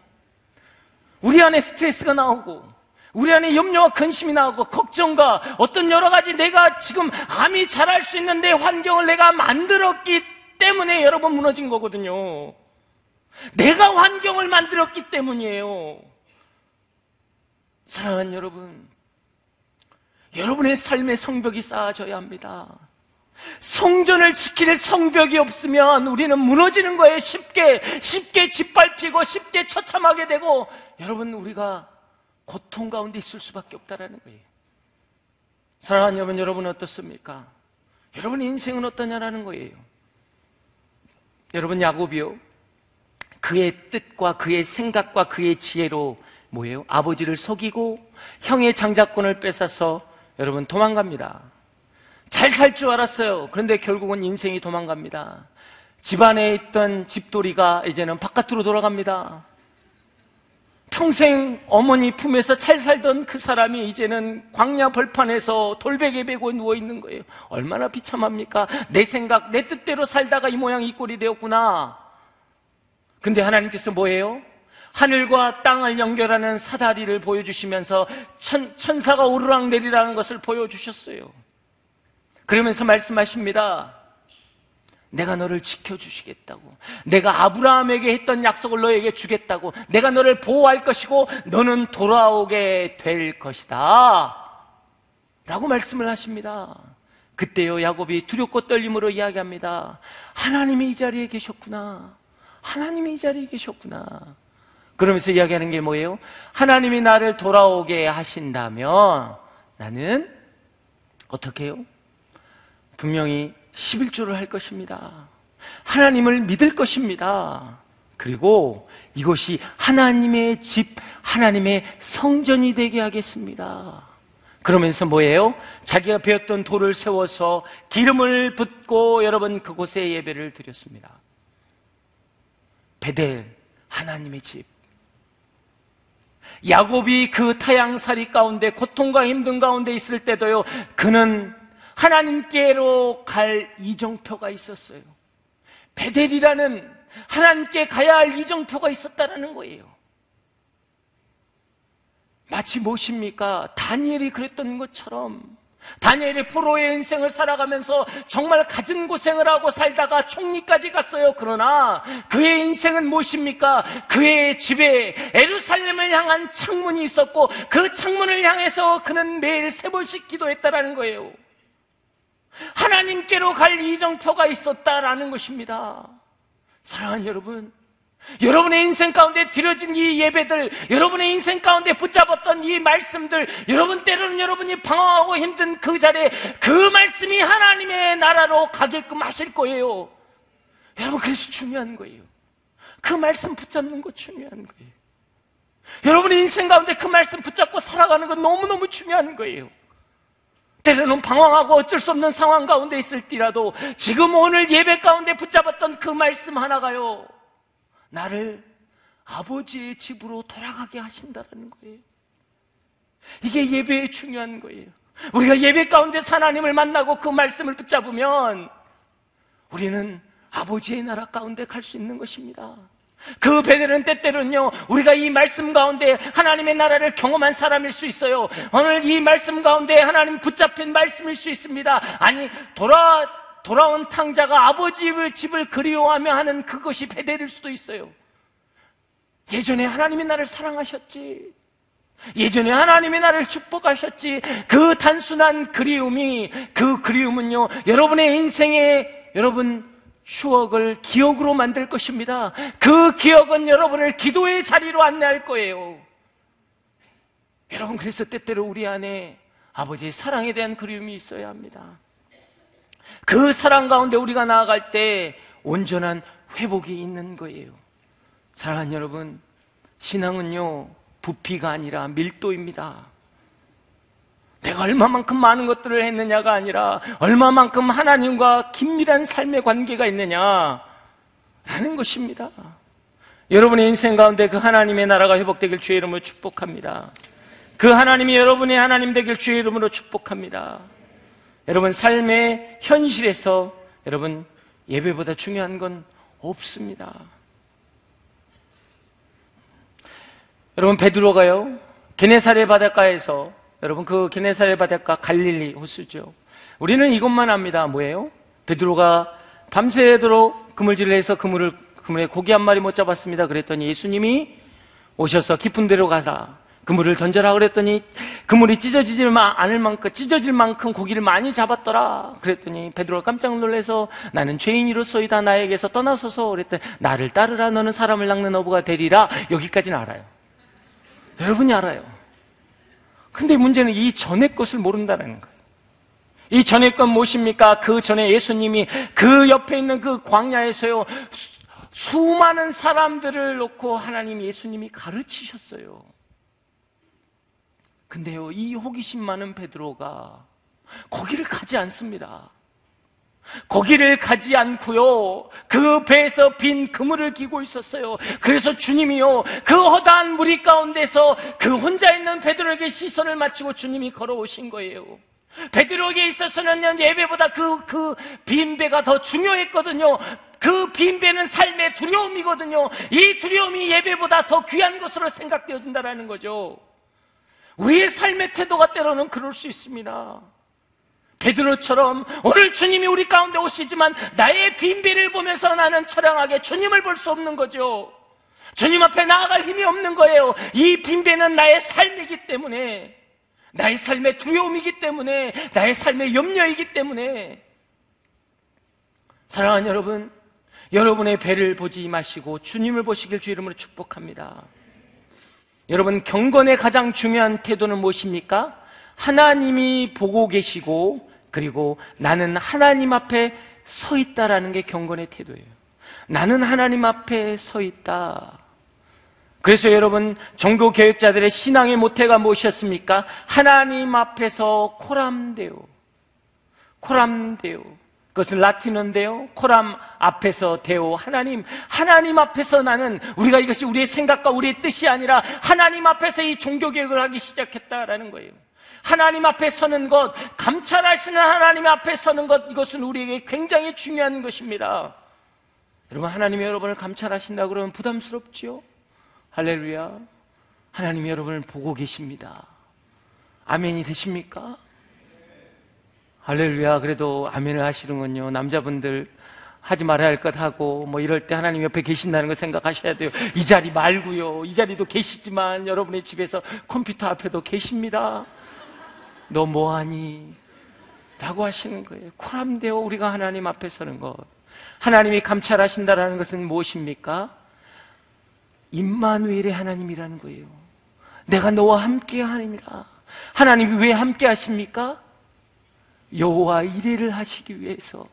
우리 안에 스트레스가 나오고, 우리 안에 염려와 근심이 나오고, 걱정과 어떤 여러 가지 내가 지금 암이 자랄 수 있는데 환경을 내가 만들었기 때문에 여러분 무너진 거거든요. 내가 환경을 만들었기 때문이에요. 사랑하는 여러분, 여러분의 삶의 성벽이 쌓아져야 합니다. 성전을 지킬 성벽이 없으면 우리는 무너지는 거예요. 쉽게 짓밟히고 쉽게 처참하게 되고, 여러분, 우리가 고통 가운데 있을 수밖에 없다라는 거예요. 사랑하는 여러분, 여러분은 어떻습니까? 여러분의 인생은 어떠냐라는 거예요. 여러분, 야곱이요, 그의 뜻과 그의 생각과 그의 지혜로 뭐예요? 아버지를 속이고 형의 장자권을 뺏어서 여러분 도망갑니다. 잘 살 줄 알았어요. 그런데 결국은 인생이 도망갑니다. 집안에 있던 집돌이가 이제는 바깥으로 돌아갑니다. 평생 어머니 품에서 잘 살던 그 사람이 이제는 광야 벌판에서 돌베개 베고 누워있는 거예요. 얼마나 비참합니까? 내 생각, 내 뜻대로 살다가 이 모양 이 꼴이 되었구나. 근데 하나님께서 뭐예요? 하늘과 땅을 연결하는 사다리를 보여주시면서 천사가 오르락 내리라는 것을 보여주셨어요. 그러면서 말씀하십니다. 내가 너를 지켜주시겠다고, 내가 아브라함에게 했던 약속을 너에게 주겠다고, 내가 너를 보호할 것이고 너는 돌아오게 될 것이다 라고 말씀을 하십니다. 그때요, 야곱이 두렵고 떨림으로 이야기합니다. 하나님이 이 자리에 계셨구나, 하나님이 이 자리에 계셨구나. 그러면서 이야기하는 게 뭐예요? 하나님이 나를 돌아오게 하신다면 나는 어떻게 해요? 분명히 11조를 할 것입니다. 하나님을 믿을 것입니다. 그리고 이것이 하나님의 집, 하나님의 성전이 되게 하겠습니다. 그러면서 뭐예요? 자기가 배웠던 돌을 세워서 기름을 붓고 여러분 그곳에 예배를 드렸습니다. 베델, 하나님의 집. 야곱이 그 타향살이 가운데 고통과 힘든 가운데 있을 때도요, 그는 하나님께로 갈 이정표가 있었어요. 베델이라는 하나님께 가야 할 이정표가 있었다라는 거예요. 마치 무엇입니까? 다니엘이 그랬던 것처럼, 다니엘이 포로의 인생을 살아가면서 정말 갖은 고생을 하고 살다가 총리까지 갔어요. 그러나 그의 인생은 무엇입니까? 그의 집에 예루살렘을 향한 창문이 있었고 그 창문을 향해서 그는 매일 3번씩 기도했다라는 거예요. 하나님께로 갈 이정표가 있었다라는 것입니다. 사랑하는 여러분, 여러분의 인생 가운데 드려진 이 예배들, 여러분의 인생 가운데 붙잡았던 이 말씀들, 여러분 때로는 여러분이 방황하고 힘든 그 자리에 그 말씀이 하나님의 나라로 가게끔 하실 거예요. 여러분, 그래서 중요한 거예요. 그 말씀 붙잡는 거 중요한 거예요. 여러분의 인생 가운데 그 말씀 붙잡고 살아가는 건 너무너무 중요한 거예요. 때로는 방황하고 어쩔 수 없는 상황 가운데 있을지라도 지금 오늘 예배 가운데 붙잡았던 그 말씀 하나가요, 나를 아버지의 집으로 돌아가게 하신다는 거예요. 이게 예배의 중요한 거예요. 우리가 예배 가운데서 하나님을 만나고 그 말씀을 붙잡으면 우리는 아버지의 나라 가운데 갈 수 있는 것입니다. 그 베델은 때때로는요, 우리가 이 말씀 가운데 하나님의 나라를 경험한 사람일 수 있어요. 오늘 이 말씀 가운데 하나님 붙잡힌 말씀일 수 있습니다. 아니, 돌아온 탕자가 아버지의 집을 그리워하며 하는 그것이 베델일 수도 있어요. 예전에 하나님의 나를 사랑하셨지, 예전에 하나님의 나를 축복하셨지. 그 단순한 그리움이, 그 그리움은요, 여러분의 인생에 여러분 추억을 기억으로 만들 것입니다. 그 기억은 여러분을 기도의 자리로 안내할 거예요. 여러분, 그래서 때때로 우리 안에 아버지의 사랑에 대한 그리움이 있어야 합니다. 그 사랑 가운데 우리가 나아갈 때 온전한 회복이 있는 거예요. 사랑하는 여러분, 신앙은요 부피가 아니라 밀도입니다. 내가 얼마만큼 많은 것들을 했느냐가 아니라 얼마만큼 하나님과 긴밀한 삶의 관계가 있느냐라는 것입니다. 여러분의 인생 가운데 그 하나님의 나라가 회복되길 주의 이름으로 축복합니다. 그 하나님이 여러분의 하나님 되길 주의 이름으로 축복합니다. 여러분 삶의 현실에서 여러분 예배보다 중요한 건 없습니다. 여러분 베드로가요 게네사렛 바닷가에서, 여러분 그 게네사렛 바닷가 갈릴리 호수죠. 우리는 이것만 압니다. 뭐예요? 베드로가 밤새도록 그물질을 해서 그물에 고기 한 마리 못 잡았습니다. 그랬더니 예수님이 오셔서 깊은 데로 가서 그물을 던져라 그랬더니 그물이 찢어질 만큼 고기를 많이 잡았더라. 그랬더니 베드로가 깜짝 놀라서 나는 죄인이로소이다. 나에게서 떠나소서. 그랬더니 나를 따르라. 너는 사람을 낚는 어부가 되리라. 여기까지는 알아요. 여러분이 알아요. 근데 문제는 이 전의 것을 모른다는 거예요. 이 전의 건 무엇입니까? 그 전에 예수님이 그 옆에 있는 그 광야에서요 수많은 사람들을 놓고 하나님 예수님이 가르치셨어요. 근데요 이 호기심 많은 베드로가 거기를 가지 않습니다. 거기를 가지 않고요 그 배에서 빈 그물을 기고 있었어요. 그래서 주님이요 그 허다한 무리 가운데서 그 혼자 있는 베드로에게 시선을 맞추고 주님이 걸어오신 거예요. 베드로에게 있어서는 예배보다 그 빈 배가 더 중요했거든요. 그 빈 배는 삶의 두려움이거든요. 이 두려움이 예배보다 더 귀한 것으로 생각되어진다는 거죠. 우리의 삶의 태도가 때로는 그럴 수 있습니다. 베드로처럼 오늘 주님이 우리 가운데 오시지만 나의 빈배를 보면서 나는 처량하게 주님을 볼 수 없는 거죠. 주님 앞에 나아갈 힘이 없는 거예요. 이 빈배는 나의 삶이기 때문에, 나의 삶의 두려움이기 때문에, 나의 삶의 염려이기 때문에. 사랑하는 여러분, 여러분의 배를 보지 마시고 주님을 보시길 주 이름으로 축복합니다. 여러분 경건의 가장 중요한 태도는 무엇입니까? 하나님이 보고 계시고 그리고 나는 하나님 앞에 서 있다라는 게 경건의 태도예요. 나는 하나님 앞에 서 있다. 그래서 여러분 종교 교육자들의 신앙의 모태가 무엇이었습니까? 하나님 앞에서 코람데오. 그것은 라틴어인데요. 코람 앞에서 데오, 하나님 앞에서 나는, 우리가 이것이 우리의 생각과 우리의 뜻이 아니라 하나님 앞에서 이 종교개혁을 하기 시작했다라는 거예요. 하나님 앞에 서는 것, 감찰하시는 하나님 앞에 서는 것, 이것은 우리에게 굉장히 중요한 것입니다. 여러분 하나님이 여러분을 감찰하신다 그러면 부담스럽지요? 할렐루야. 하나님이 여러분을 보고 계십니다. 아멘이 되십니까? 할렐루야. 그래도 아멘을 하시는군요. 남자분들 하지 말아야 할 것 하고 뭐 이럴 때 하나님 옆에 계신다는 거 생각하셔야 돼요. 이 자리 말고요. 이 자리도 계시지만 여러분의 집에서 컴퓨터 앞에도 계십니다. 너 뭐하니? 라고 하시는 거예요. 코람데오, 우리가 하나님 앞에 서는 것. 하나님이 감찰하신다라는 것은 무엇입니까? 임마누엘의 하나님이라는 거예요. 내가 너와 함께 하느니라. 하나님이 왜 함께 하십니까? 여호와 이레를 하시기 위해서.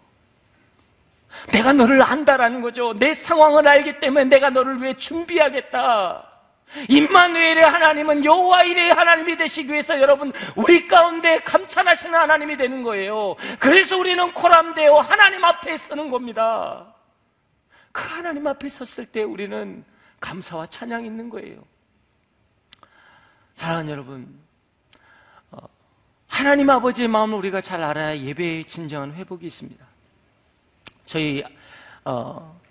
내가 너를 안다라는 거죠. 내 상황을 알기 때문에 내가 너를 위해 준비하겠다. 임마누엘의 하나님은 여호와 이레의 하나님이 되시기 위해서 여러분 우리 가운데 감찰하시는 하나님이 되는 거예요. 그래서 우리는 코람데오, 하나님 앞에 서는 겁니다. 그 하나님 앞에 섰을 때 우리는 감사와 찬양이 있는 거예요. 사랑하는 여러분, 하나님 아버지의 마음을 우리가 잘 알아야 예배의 진정한 회복이 있습니다. 저희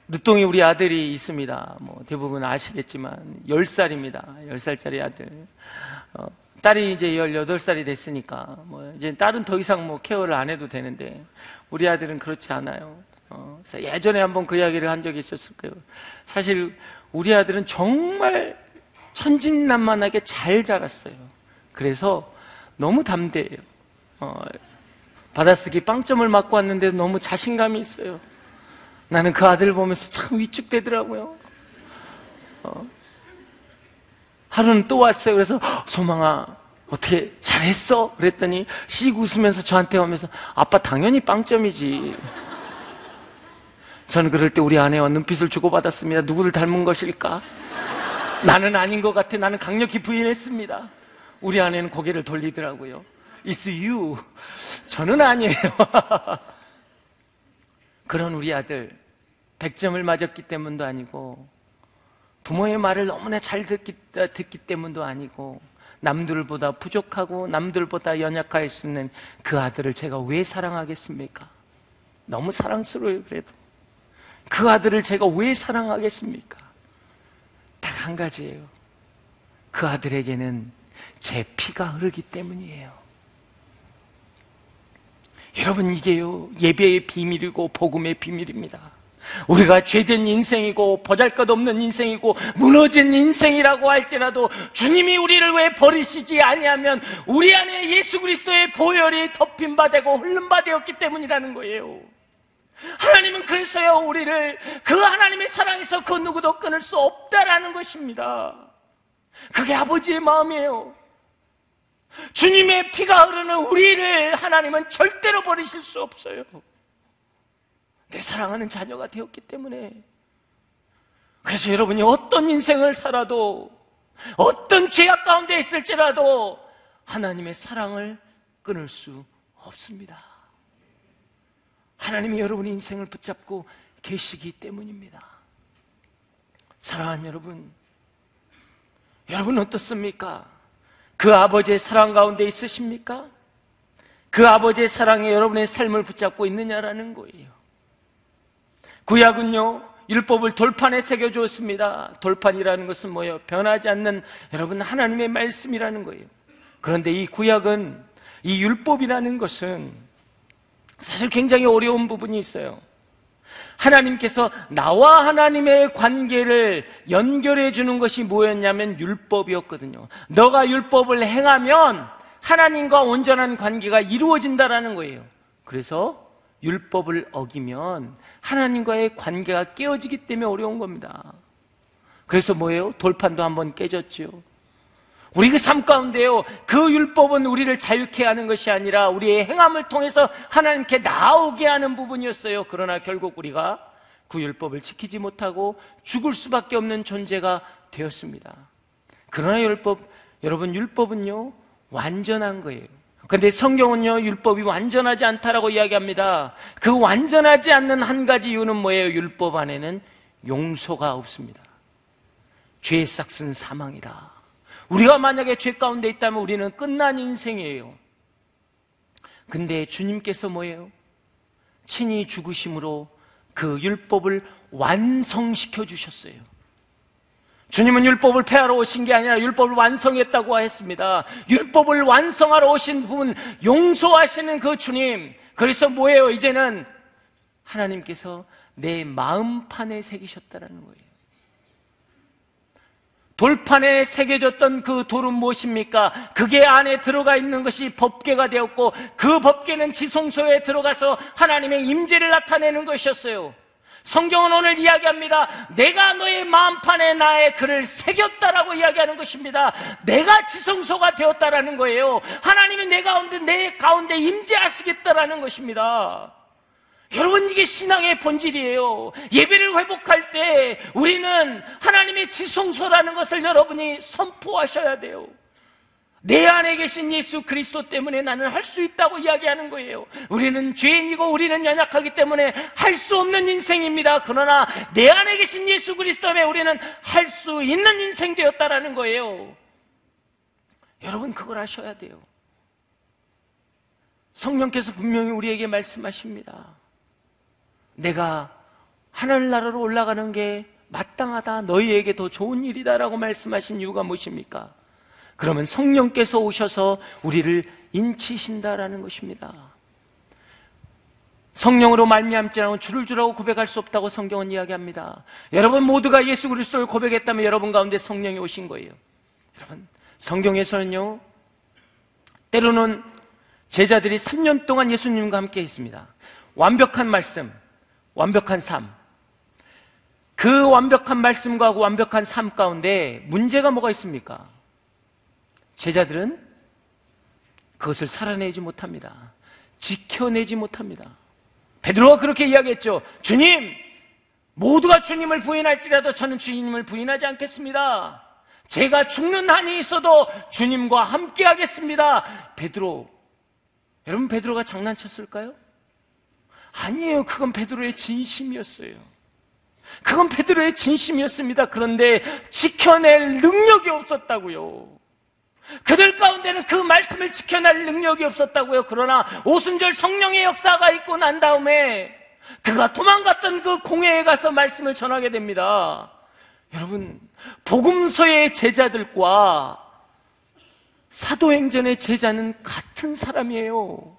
늦동이 우리 아들이 있습니다. 뭐 대부분 아시겠지만 10살입니다. 10살짜리 아들. 딸이 이제 18살이 됐으니까 뭐 이제 딸은 더 이상 뭐 케어를 안 해도 되는데 우리 아들은 그렇지 않아요. 그래서 예전에 한번 그 이야기를 한 적이 있었을 거예요. 사실 우리 아들은 정말 천진난만하게 잘 자랐어요. 그래서 너무 담대해요. 받아쓰기 빵점을 맞고 왔는데 너무 자신감이 있어요. 나는 그 아들을 보면서 참 위축되더라고요. 하루는 또 왔어요. 그래서 소망아, 어떻게 잘했어? 그랬더니 씩 웃으면서 저한테 오면서 아빠 당연히 빵점이지. 저는 그럴 때 우리 아내와 눈빛을 주고받았습니다. 누구를 닮은 것일까? 나는 아닌 것 같아. 나는 강력히 부인했습니다. 우리 아내는 고개를 돌리더라고요. It's you. 저는 아니에요. 그런 우리 아들 100점을 맞았기 때문도 아니고 부모의 말을 너무나 잘 듣기 때문도 아니고 남들보다 부족하고 남들보다 연약할 수 있는 그 아들을 제가 왜 사랑하겠습니까? 너무 사랑스러워요. 그래도 그 아들을 제가 왜 사랑하겠습니까? 딱 한 가지예요. 그 아들에게는 제 피가 흐르기 때문이에요. 여러분, 이게요 예배의 비밀이고 복음의 비밀입니다. 우리가 죄된 인생이고 보잘것없는 인생이고 무너진 인생이라고 할지라도 주님이 우리를 왜 버리시지 아니하면 우리 안에 예수 그리스도의 보혈이 덮인 바 되고 흘린 바 되었기 때문이라는 거예요. 하나님은 그래서요 우리를 그 하나님의 사랑에서 그 누구도 끊을 수 없다라는 것입니다. 그게 아버지의 마음이에요. 주님의 피가 흐르는 우리를 하나님은 절대로 버리실 수 없어요. 내 사랑하는 자녀가 되었기 때문에. 그래서 여러분이 어떤 인생을 살아도 어떤 죄악 가운데 있을지라도 하나님의 사랑을 끊을 수 없습니다. 하나님이 여러분의 인생을 붙잡고 계시기 때문입니다. 사랑하는 여러분, 여러분 어떻습니까? 그 아버지의 사랑 가운데 있으십니까? 그 아버지의 사랑에 여러분의 삶을 붙잡고 있느냐라는 거예요. 구약은요 율법을 돌판에 새겨주었습니다. 돌판이라는 것은 뭐예요? 변하지 않는 여러분 하나님의 말씀이라는 거예요. 그런데 이 구약은, 이 율법이라는 것은 사실 굉장히 어려운 부분이 있어요. 하나님께서 나와 하나님의 관계를 연결해 주는 것이 뭐였냐면 율법이었거든요. 너가 율법을 행하면 하나님과 온전한 관계가 이루어진다라는 거예요. 그래서 율법을 어기면 하나님과의 관계가 깨어지기 때문에 어려운 겁니다. 그래서 뭐예요? 돌판도 한번 깨졌죠. 우리 그 삶 가운데요 그 율법은 우리를 자유케 하는 것이 아니라 우리의 행함을 통해서 하나님께 나오게 하는 부분이었어요. 그러나 결국 우리가 그 율법을 지키지 못하고 죽을 수밖에 없는 존재가 되었습니다. 그러나 여러분 율법은요 완전한 거예요. 그런데 성경은요 율법이 완전하지 않다라고 이야기합니다. 그 완전하지 않는 한 가지 이유는 뭐예요? 율법 안에는 용서가 없습니다. 죄의 삭은 사망이다. 우리가 만약에 죄 가운데 있다면 우리는 끝난 인생이에요. 근데 주님께서 뭐예요? 친히 죽으심으로 그 율법을 완성시켜 주셨어요. 주님은 율법을 폐하러 오신 게 아니라 율법을 완성했다고 했습니다. 율법을 완성하러 오신 분, 용서하시는 그 주님. 그래서 뭐예요? 이제는 하나님께서 내 마음판에 새기셨다는 거예요. 돌판에 새겨졌던 그 돌은 무엇입니까? 그게 안에 들어가 있는 것이 법궤가 되었고 그 법궤는 지성소에 들어가서 하나님의 임재를 나타내는 것이었어요. 성경은 오늘 이야기합니다. 내가 너의 마음판에 나의 글을 새겼다라고 이야기하는 것입니다. 내가 지성소가 되었다라는 거예요. 하나님이 내 가운데 임재하시겠다라는 것입니다. 여러분, 이게 신앙의 본질이에요. 예배를 회복할 때 우리는 하나님의 지성소라는 것을 여러분이 선포하셔야 돼요. 내 안에 계신 예수 그리스도 때문에 나는 할 수 있다고 이야기하는 거예요. 우리는 죄인이고 우리는 연약하기 때문에 할 수 없는 인생입니다. 그러나 내 안에 계신 예수 그리스도 때문에 우리는 할 수 있는 인생 되었다라는 거예요. 여러분, 그걸 아셔야 돼요. 성령께서 분명히 우리에게 말씀하십니다. 내가 하늘나라로 올라가는 게 마땅하다, 너희에게 더 좋은 일이다라고 말씀하신 이유가 무엇입니까? 그러면 성령께서 오셔서 우리를 인치신다라는 것입니다. 성령으로 말미암지 않고 주를 주라고 고백할 수 없다고 성경은 이야기합니다. 여러분 모두가 예수 그리스도를 고백했다면 여러분 가운데 성령이 오신 거예요. 여러분, 성경에서는요 때로는 제자들이 3년 동안 예수님과 함께 했습니다. 완벽한 말씀, 완벽한 삶. 그 완벽한 말씀과 그 완벽한 삶 가운데 문제가 뭐가 있습니까? 제자들은 그것을 살아내지 못합니다. 지켜내지 못합니다. 베드로가 그렇게 이야기했죠. 주님, 모두가 주님을 부인할지라도 저는 주님을 부인하지 않겠습니다. 제가 죽는 한이 있어도 주님과 함께 하겠습니다. 베드로, 여러분 베드로가 장난쳤을까요? 아니에요. 그건 베드로의 진심이었어요. 그건 베드로의 진심이었습니다. 그런데 지켜낼 능력이 없었다고요. 그들 가운데는 그 말씀을 지켜낼 능력이 없었다고요. 그러나 오순절 성령의 역사가 있고 난 다음에 그가 도망갔던 그 공회에 가서 말씀을 전하게 됩니다. 여러분, 복음서의 제자들과 사도행전의 제자는 같은 사람이에요.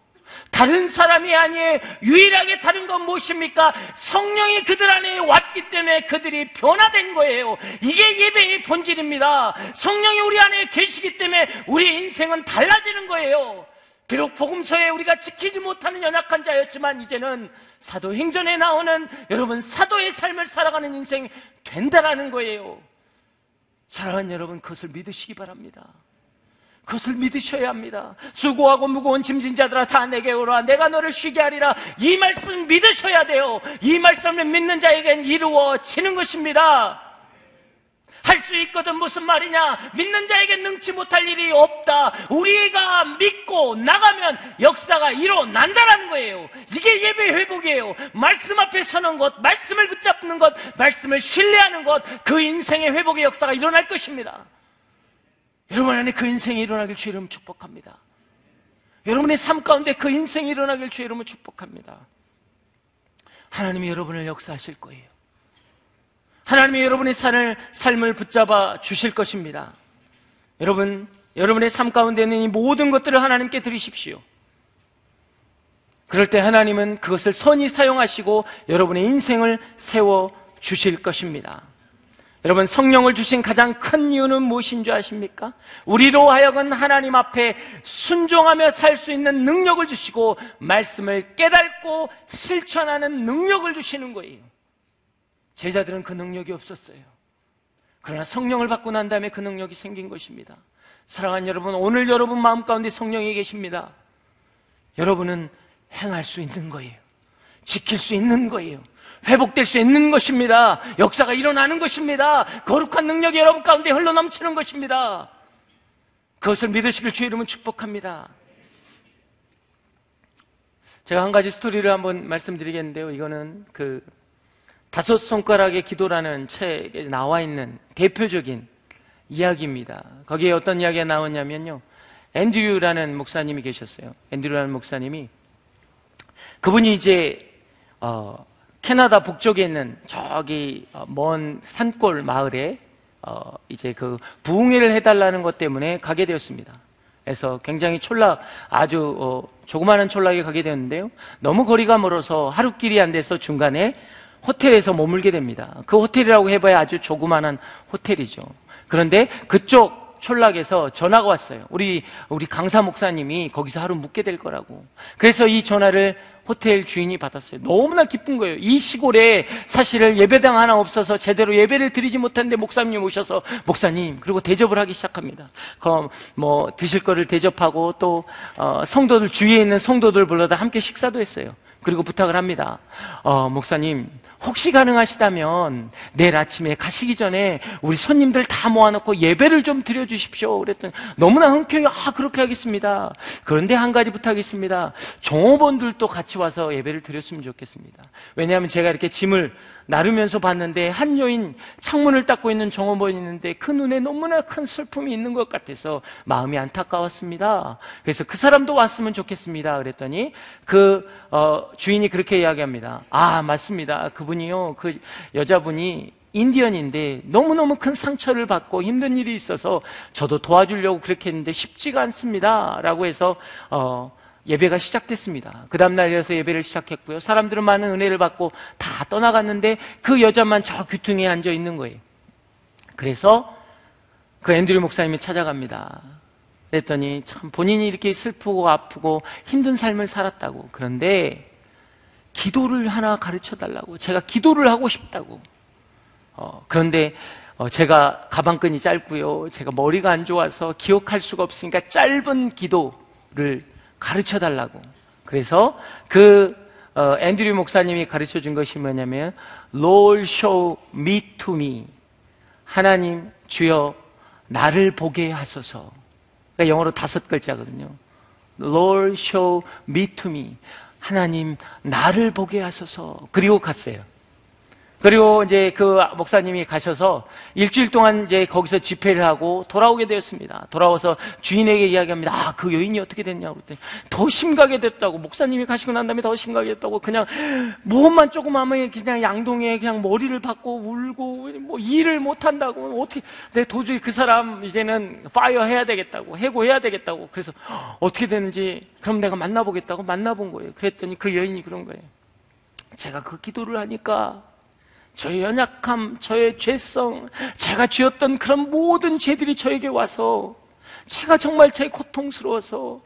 다른 사람이 아니에요. 유일하게 다른 건 무엇입니까? 성령이 그들 안에 왔기 때문에 그들이 변화된 거예요. 이게 예배의 본질입니다. 성령이 우리 안에 계시기 때문에 우리 인생은 달라지는 거예요. 비록 복음서에 우리가 지키지 못하는 연약한 자였지만 이제는 사도행전에 나오는 여러분 사도의 삶을 살아가는 인생이 된다라는 거예요. 사랑하는 여러분, 그것을 믿으시기 바랍니다. 그것을 믿으셔야 합니다. 수고하고 무거운 짐진 자들아 다 내게 오라 내가 너를 쉬게 하리라. 이 말씀 믿으셔야 돼요. 이 말씀을 믿는 자에겐 이루어지는 것입니다. 할 수 있거든. 무슨 말이냐? 믿는 자에겐 능치 못할 일이 없다. 우리가 믿고 나가면 역사가 일어난다는 거예요. 이게 예배 회복이에요. 말씀 앞에 서는 것, 말씀을 붙잡는 것, 말씀을 신뢰하는 것, 그 인생의 회복의 역사가 일어날 것입니다. 여러분 안에 그 인생이 일어나길 주의 이름으로 축복합니다. 여러분의 삶 가운데 그 인생이 일어나길 주의 이름으로 축복합니다. 하나님이 여러분을 역사하실 거예요. 하나님이 여러분의 삶을 붙잡아 주실 것입니다. 여러분, 여러분의 삶 가운데 있는 이 모든 것들을 하나님께 드리십시오. 그럴 때 하나님은 그것을 선히 사용하시고 여러분의 인생을 세워 주실 것입니다. 여러분, 성령을 주신 가장 큰 이유는 무엇인 줄 아십니까? 우리로 하여금 하나님 앞에 순종하며 살 수 있는 능력을 주시고 말씀을 깨닫고 실천하는 능력을 주시는 거예요. 제자들은 그 능력이 없었어요. 그러나 성령을 받고 난 다음에 그 능력이 생긴 것입니다. 사랑하는 여러분, 오늘 여러분 마음 가운데 성령이 계십니다. 여러분은 행할 수 있는 거예요. 지킬 수 있는 거예요. 회복될 수 있는 것입니다. 역사가 일어나는 것입니다. 거룩한 능력이 여러분 가운데 흘러넘치는 것입니다. 그것을 믿으시길 주의 이름은 축복합니다. 제가 한 가지 스토리를 한번 말씀드리겠는데요. 이거는 그 다섯 손가락의 기도라는 책에 나와 있는 대표적인 이야기입니다. 거기에 어떤 이야기가 나왔냐면요, 앤드류라는 목사님이 계셨어요. 앤드류라는 목사님이, 그분이 이제 캐나다 북쪽에 있는 저기 먼 산골 마을에 이제 그 부흥회를 해달라는 것 때문에 가게 되었습니다. 그래서 굉장히 아주 조그마한 촌락에 가게 되었는데요, 너무 거리가 멀어서 하루길이 안 돼서 중간에 호텔에서 머물게 됩니다. 그 호텔이라고 해봐야 아주 조그마한 호텔이죠. 그런데 그쪽 촌락에서 전화가 왔어요. 우리 강사 목사님이 거기서 하루 묵게 될 거라고. 그래서 이 전화를 호텔 주인이 받았어요. 너무나 기쁜 거예요. 이 시골에 사실 예배당 하나 없어서 제대로 예배를 드리지 못했는데 목사님 오셔서, 목사님, 그리고 대접을 하기 시작합니다. 뭐 드실 거를 대접하고 또 성도들, 주위에 있는 성도들 불러다 함께 식사도 했어요. 그리고 부탁을 합니다. 목사님, 혹시 가능하시다면 내일 아침에 가시기 전에 우리 손님들 다 모아놓고 예배를 좀 드려주십시오. 그랬더니 너무나 흔쾌히 그렇게 하겠습니다. 그런데 한 가지 부탁이 있습니다. 종업원들도 같이 와서 예배를 드렸으면 좋겠습니다. 왜냐하면 제가 이렇게 짐을 나르면서 봤는데 한 여인 창문을 닦고 있는 종업원이 있는데 그 눈에 너무나 큰 슬픔이 있는 것 같아서 마음이 안타까웠습니다. 그래서 그 사람도 왔으면 좋겠습니다. 그랬더니 그 주인이 그렇게 이야기합니다. 맞습니다. 그분이요, 그 여자분이 인디언인데 너무너무 큰 상처를 받고 힘든 일이 있어서 저도 도와주려고 그렇게 했는데 쉽지가 않습니다. 라고 해서 예배가 시작됐습니다. 그 다음날 이어서 예배를 시작했고요. 사람들은 많은 은혜를 받고 다 떠나갔는데 그 여자만 저 귀퉁이에 앉아 있는 거예요. 그래서 그 앤드류 목사님이 찾아갑니다. 그랬더니 참 본인이 이렇게 슬프고 아프고 힘든 삶을 살았다고. 그런데 기도를 하나 가르쳐 달라고, 제가 기도를 하고 싶다고. 그런데 제가 가방끈이 짧고요, 제가 머리가 안 좋아서 기억할 수가 없으니까 짧은 기도 기도를 가르쳐 달라고. 그래서 그 앤드류 목사님이 가르쳐 준 것이 뭐냐면 Lord show me to me. 하나님 주여 나를 보게 하소서. 그러니까 영어로 5글자거든요. Lord show me to me. 하나님 나를 보게 하소서. 그리고 갔어요. 그리고 이제 그 목사님이 가셔서 일주일 동안 이제 거기서 집회를 하고 돌아오게 되었습니다. 돌아와서 주인에게 이야기합니다. 아, 그 여인이 어떻게 됐냐고 그랬더니 더 심각하게 됐다고. 목사님이 가시고 난 다음에 더 심각하게 됐다고. 그냥 무엇만 조금 하면 그냥 양동에 그냥 머리를 박고 울고 뭐 일을 못 한다고. 어떻게 내 도저히 그 사람 이제는 파이어 해야 되겠다고, 해고해야 되겠다고. 그래서 어떻게 되는지 그럼 내가 만나보겠다고 만나본 거예요. 그랬더니 그 여인이 그런 거예요. 제가 그 기도를 하니까 저의 연약함, 저의 죄성, 제가 지었던 그런 모든 죄들이 저에게 와서 제가 정말 제일 고통스러워서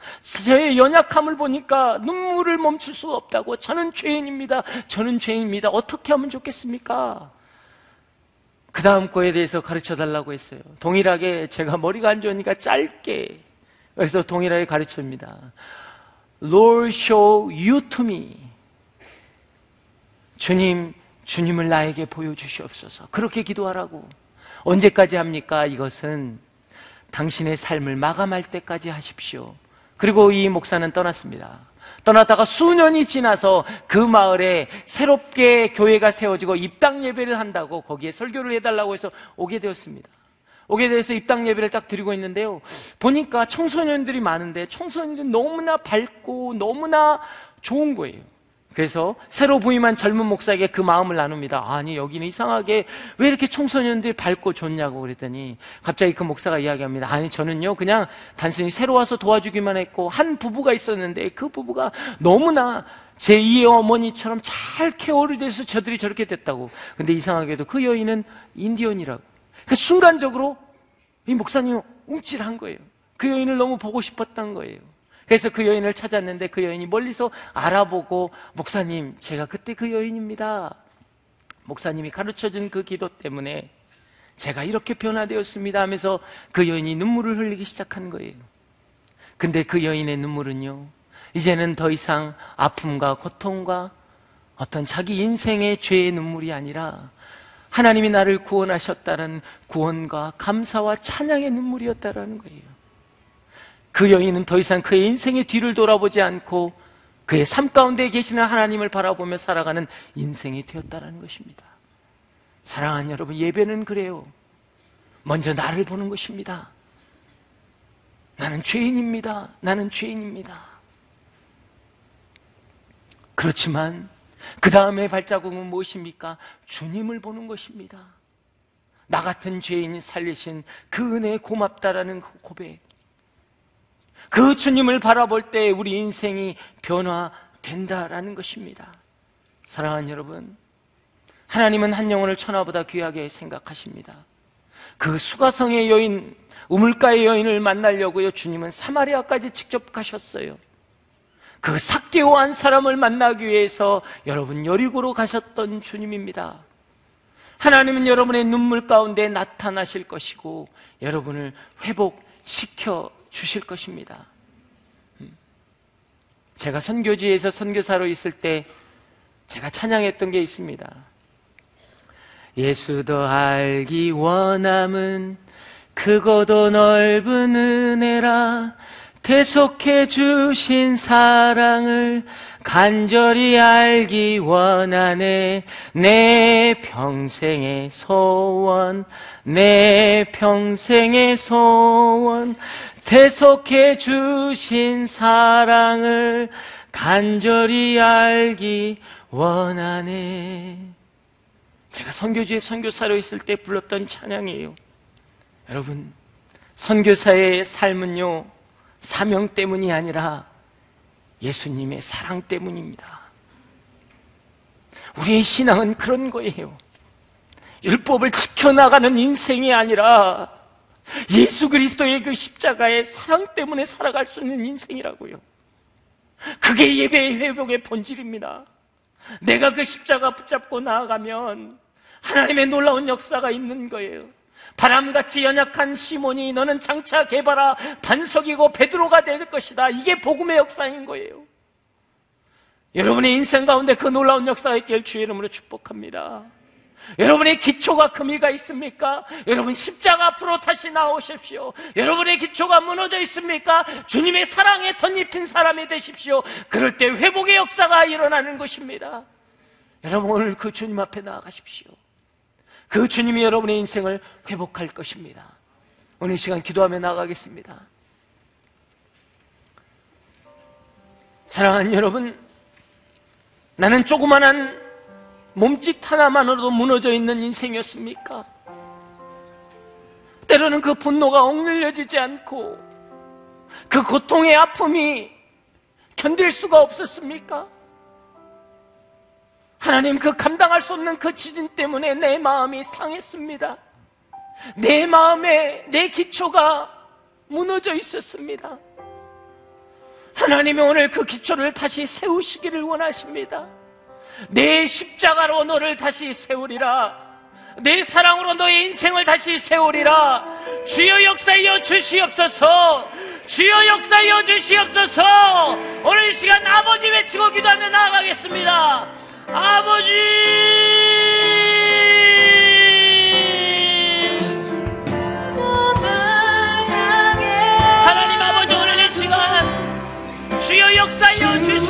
저의 연약함을 보니까 눈물을 멈출 수가 없다고. 저는 죄인입니다. 저는 죄인입니다. 어떻게 하면 좋겠습니까? 그 다음 거에 대해서 가르쳐 달라고 했어요. 동일하게 제가 머리가 안 좋으니까 짧게, 그래서 동일하게 가르쳐 줍니다. Lord show you to me. 주님을 나에게 보여주시옵소서. 그렇게 기도하라고. 언제까지 합니까? 이것은 당신의 삶을 마감할 때까지 하십시오. 그리고 이 목사는 떠났습니다. 떠났다가 수년이 지나서 그 마을에 새롭게 교회가 세워지고 입당 예배를 한다고 거기에 설교를 해달라고 해서 오게 되었습니다. 오게 돼서 입당 예배를 딱 드리고 있는데요, 보니까 청소년들이 많은데 청소년들이 너무나 밝고 너무나 좋은 거예요. 그래서 새로 부임한 젊은 목사에게 그 마음을 나눕니다. 아니, 여기는 이상하게 왜 이렇게 청소년들이 밝고 좋냐고 그랬더니 갑자기 그 목사가 이야기합니다. 아니, 저는요 그냥 단순히 새로 와서 도와주기만 했고 한 부부가 있었는데 그 부부가 너무나 제2의 어머니처럼 잘 케어를 돼서 저들이 저렇게 됐다고. 근데 이상하게도 그 여인은 인디언이라고. 그러니까 순간적으로 이 목사님이 움찔한 거예요. 그 여인을 너무 보고 싶었던 거예요. 그래서 그 여인을 찾았는데 그 여인이 멀리서 알아보고, 목사님, 제가 그때 그 여인입니다. 목사님이 가르쳐준 그 기도 때문에 제가 이렇게 변화되었습니다 하면서 그 여인이 눈물을 흘리기 시작한 거예요. 근데 그 여인의 눈물은요, 이제는 더 이상 아픔과 고통과 어떤 자기 인생의 죄의 눈물이 아니라 하나님이 나를 구원하셨다는 구원과 감사와 찬양의 눈물이었다라는 거예요. 그 여인은 더 이상 그의 인생의 뒤를 돌아보지 않고 그의 삶 가운데 계시는 하나님을 바라보며 살아가는 인생이 되었다는 것입니다. 사랑하는 여러분, 예배는 그래요. 먼저 나를 보는 것입니다. 나는 죄인입니다. 나는 죄인입니다. 그렇지만 그 다음에 발자국은 무엇입니까? 주님을 보는 것입니다. 나 같은 죄인이 살리신 그 은혜에 고맙다라는 그 고백. 그 주님을 바라볼 때 우리 인생이 변화된다라는 것입니다. 사랑하는 여러분, 하나님은 한 영혼을 천하보다 귀하게 생각하십니다. 그 수가성의 여인, 우물가의 여인을 만나려고요, 주님은 사마리아까지 직접 가셨어요. 그 삭개오 한 사람을 만나기 위해서 여러분 여리고로 가셨던 주님입니다. 하나님은 여러분의 눈물 가운데 나타나실 것이고 여러분을 회복시켜 주실 것입니다. 제가 선교지에서 선교사로 있을 때 제가 찬양했던 게 있습니다. 예수 더 알기 원함은 크고도 넓은 은혜라, 대속해 주신 사랑을 간절히 알기 원하네. 내 평생의 소원, 내 평생의 소원, 대속해 주신 사랑을 간절히 알기 원하네. 제가 선교지에 선교사로 있을 때 불렀던 찬양이에요. 여러분, 선교사의 삶은요, 사명 때문이 아니라 예수님의 사랑 때문입니다. 우리의 신앙은 그런 거예요. 율법을 지켜나가는 인생이 아니라 예수 그리스도의 그 십자가의 사랑 때문에 살아갈 수 있는 인생이라고요. 그게 예배의 회복의 본질입니다. 내가 그 십자가 붙잡고 나아가면 하나님의 놀라운 역사가 있는 거예요. 바람같이 연약한 시몬이 너는 장차 개바라 반석이고 베드로가 될 것이다. 이게 복음의 역사인 거예요. 여러분의 인생 가운데 그 놀라운 역사가 있길 주의 이름으로 축복합니다. 여러분의 기초가 금이가 있습니까? 여러분 십자가 앞으로 다시 나오십시오. 여러분의 기초가 무너져 있습니까? 주님의 사랑에 덧입힌 사람이 되십시오. 그럴 때 회복의 역사가 일어나는 것입니다. 여러분 오늘 그 주님 앞에 나아가십시오. 그 주님이 여러분의 인생을 회복할 것입니다. 오늘 이 시간 기도하며 나아가겠습니다. 사랑하는 여러분, 나는 조그만한 몸짓 하나만으로도 무너져 있는 인생이었습니까? 때로는 그 분노가 억눌려지지 않고 그 고통의 아픔이 견딜 수가 없었습니까? 하나님, 그 감당할 수 없는 그 지진 때문에 내 마음이 상했습니다. 내 마음에 내 기초가 무너져 있었습니다. 하나님이 오늘 그 기초를 다시 세우시기를 원하십니다. 내 십자가로 너를 다시 세우리라. 내 사랑으로 너의 인생을 다시 세우리라. 주여 역사하여 주시옵소서. 주여 역사하여 주시옵소서. 오늘 이 시간 아버지 외치고 기도하며 나아가겠습니다. 아버지, 하나님 아버지, 오늘 이 시간 주여 역사하여 주시옵소서.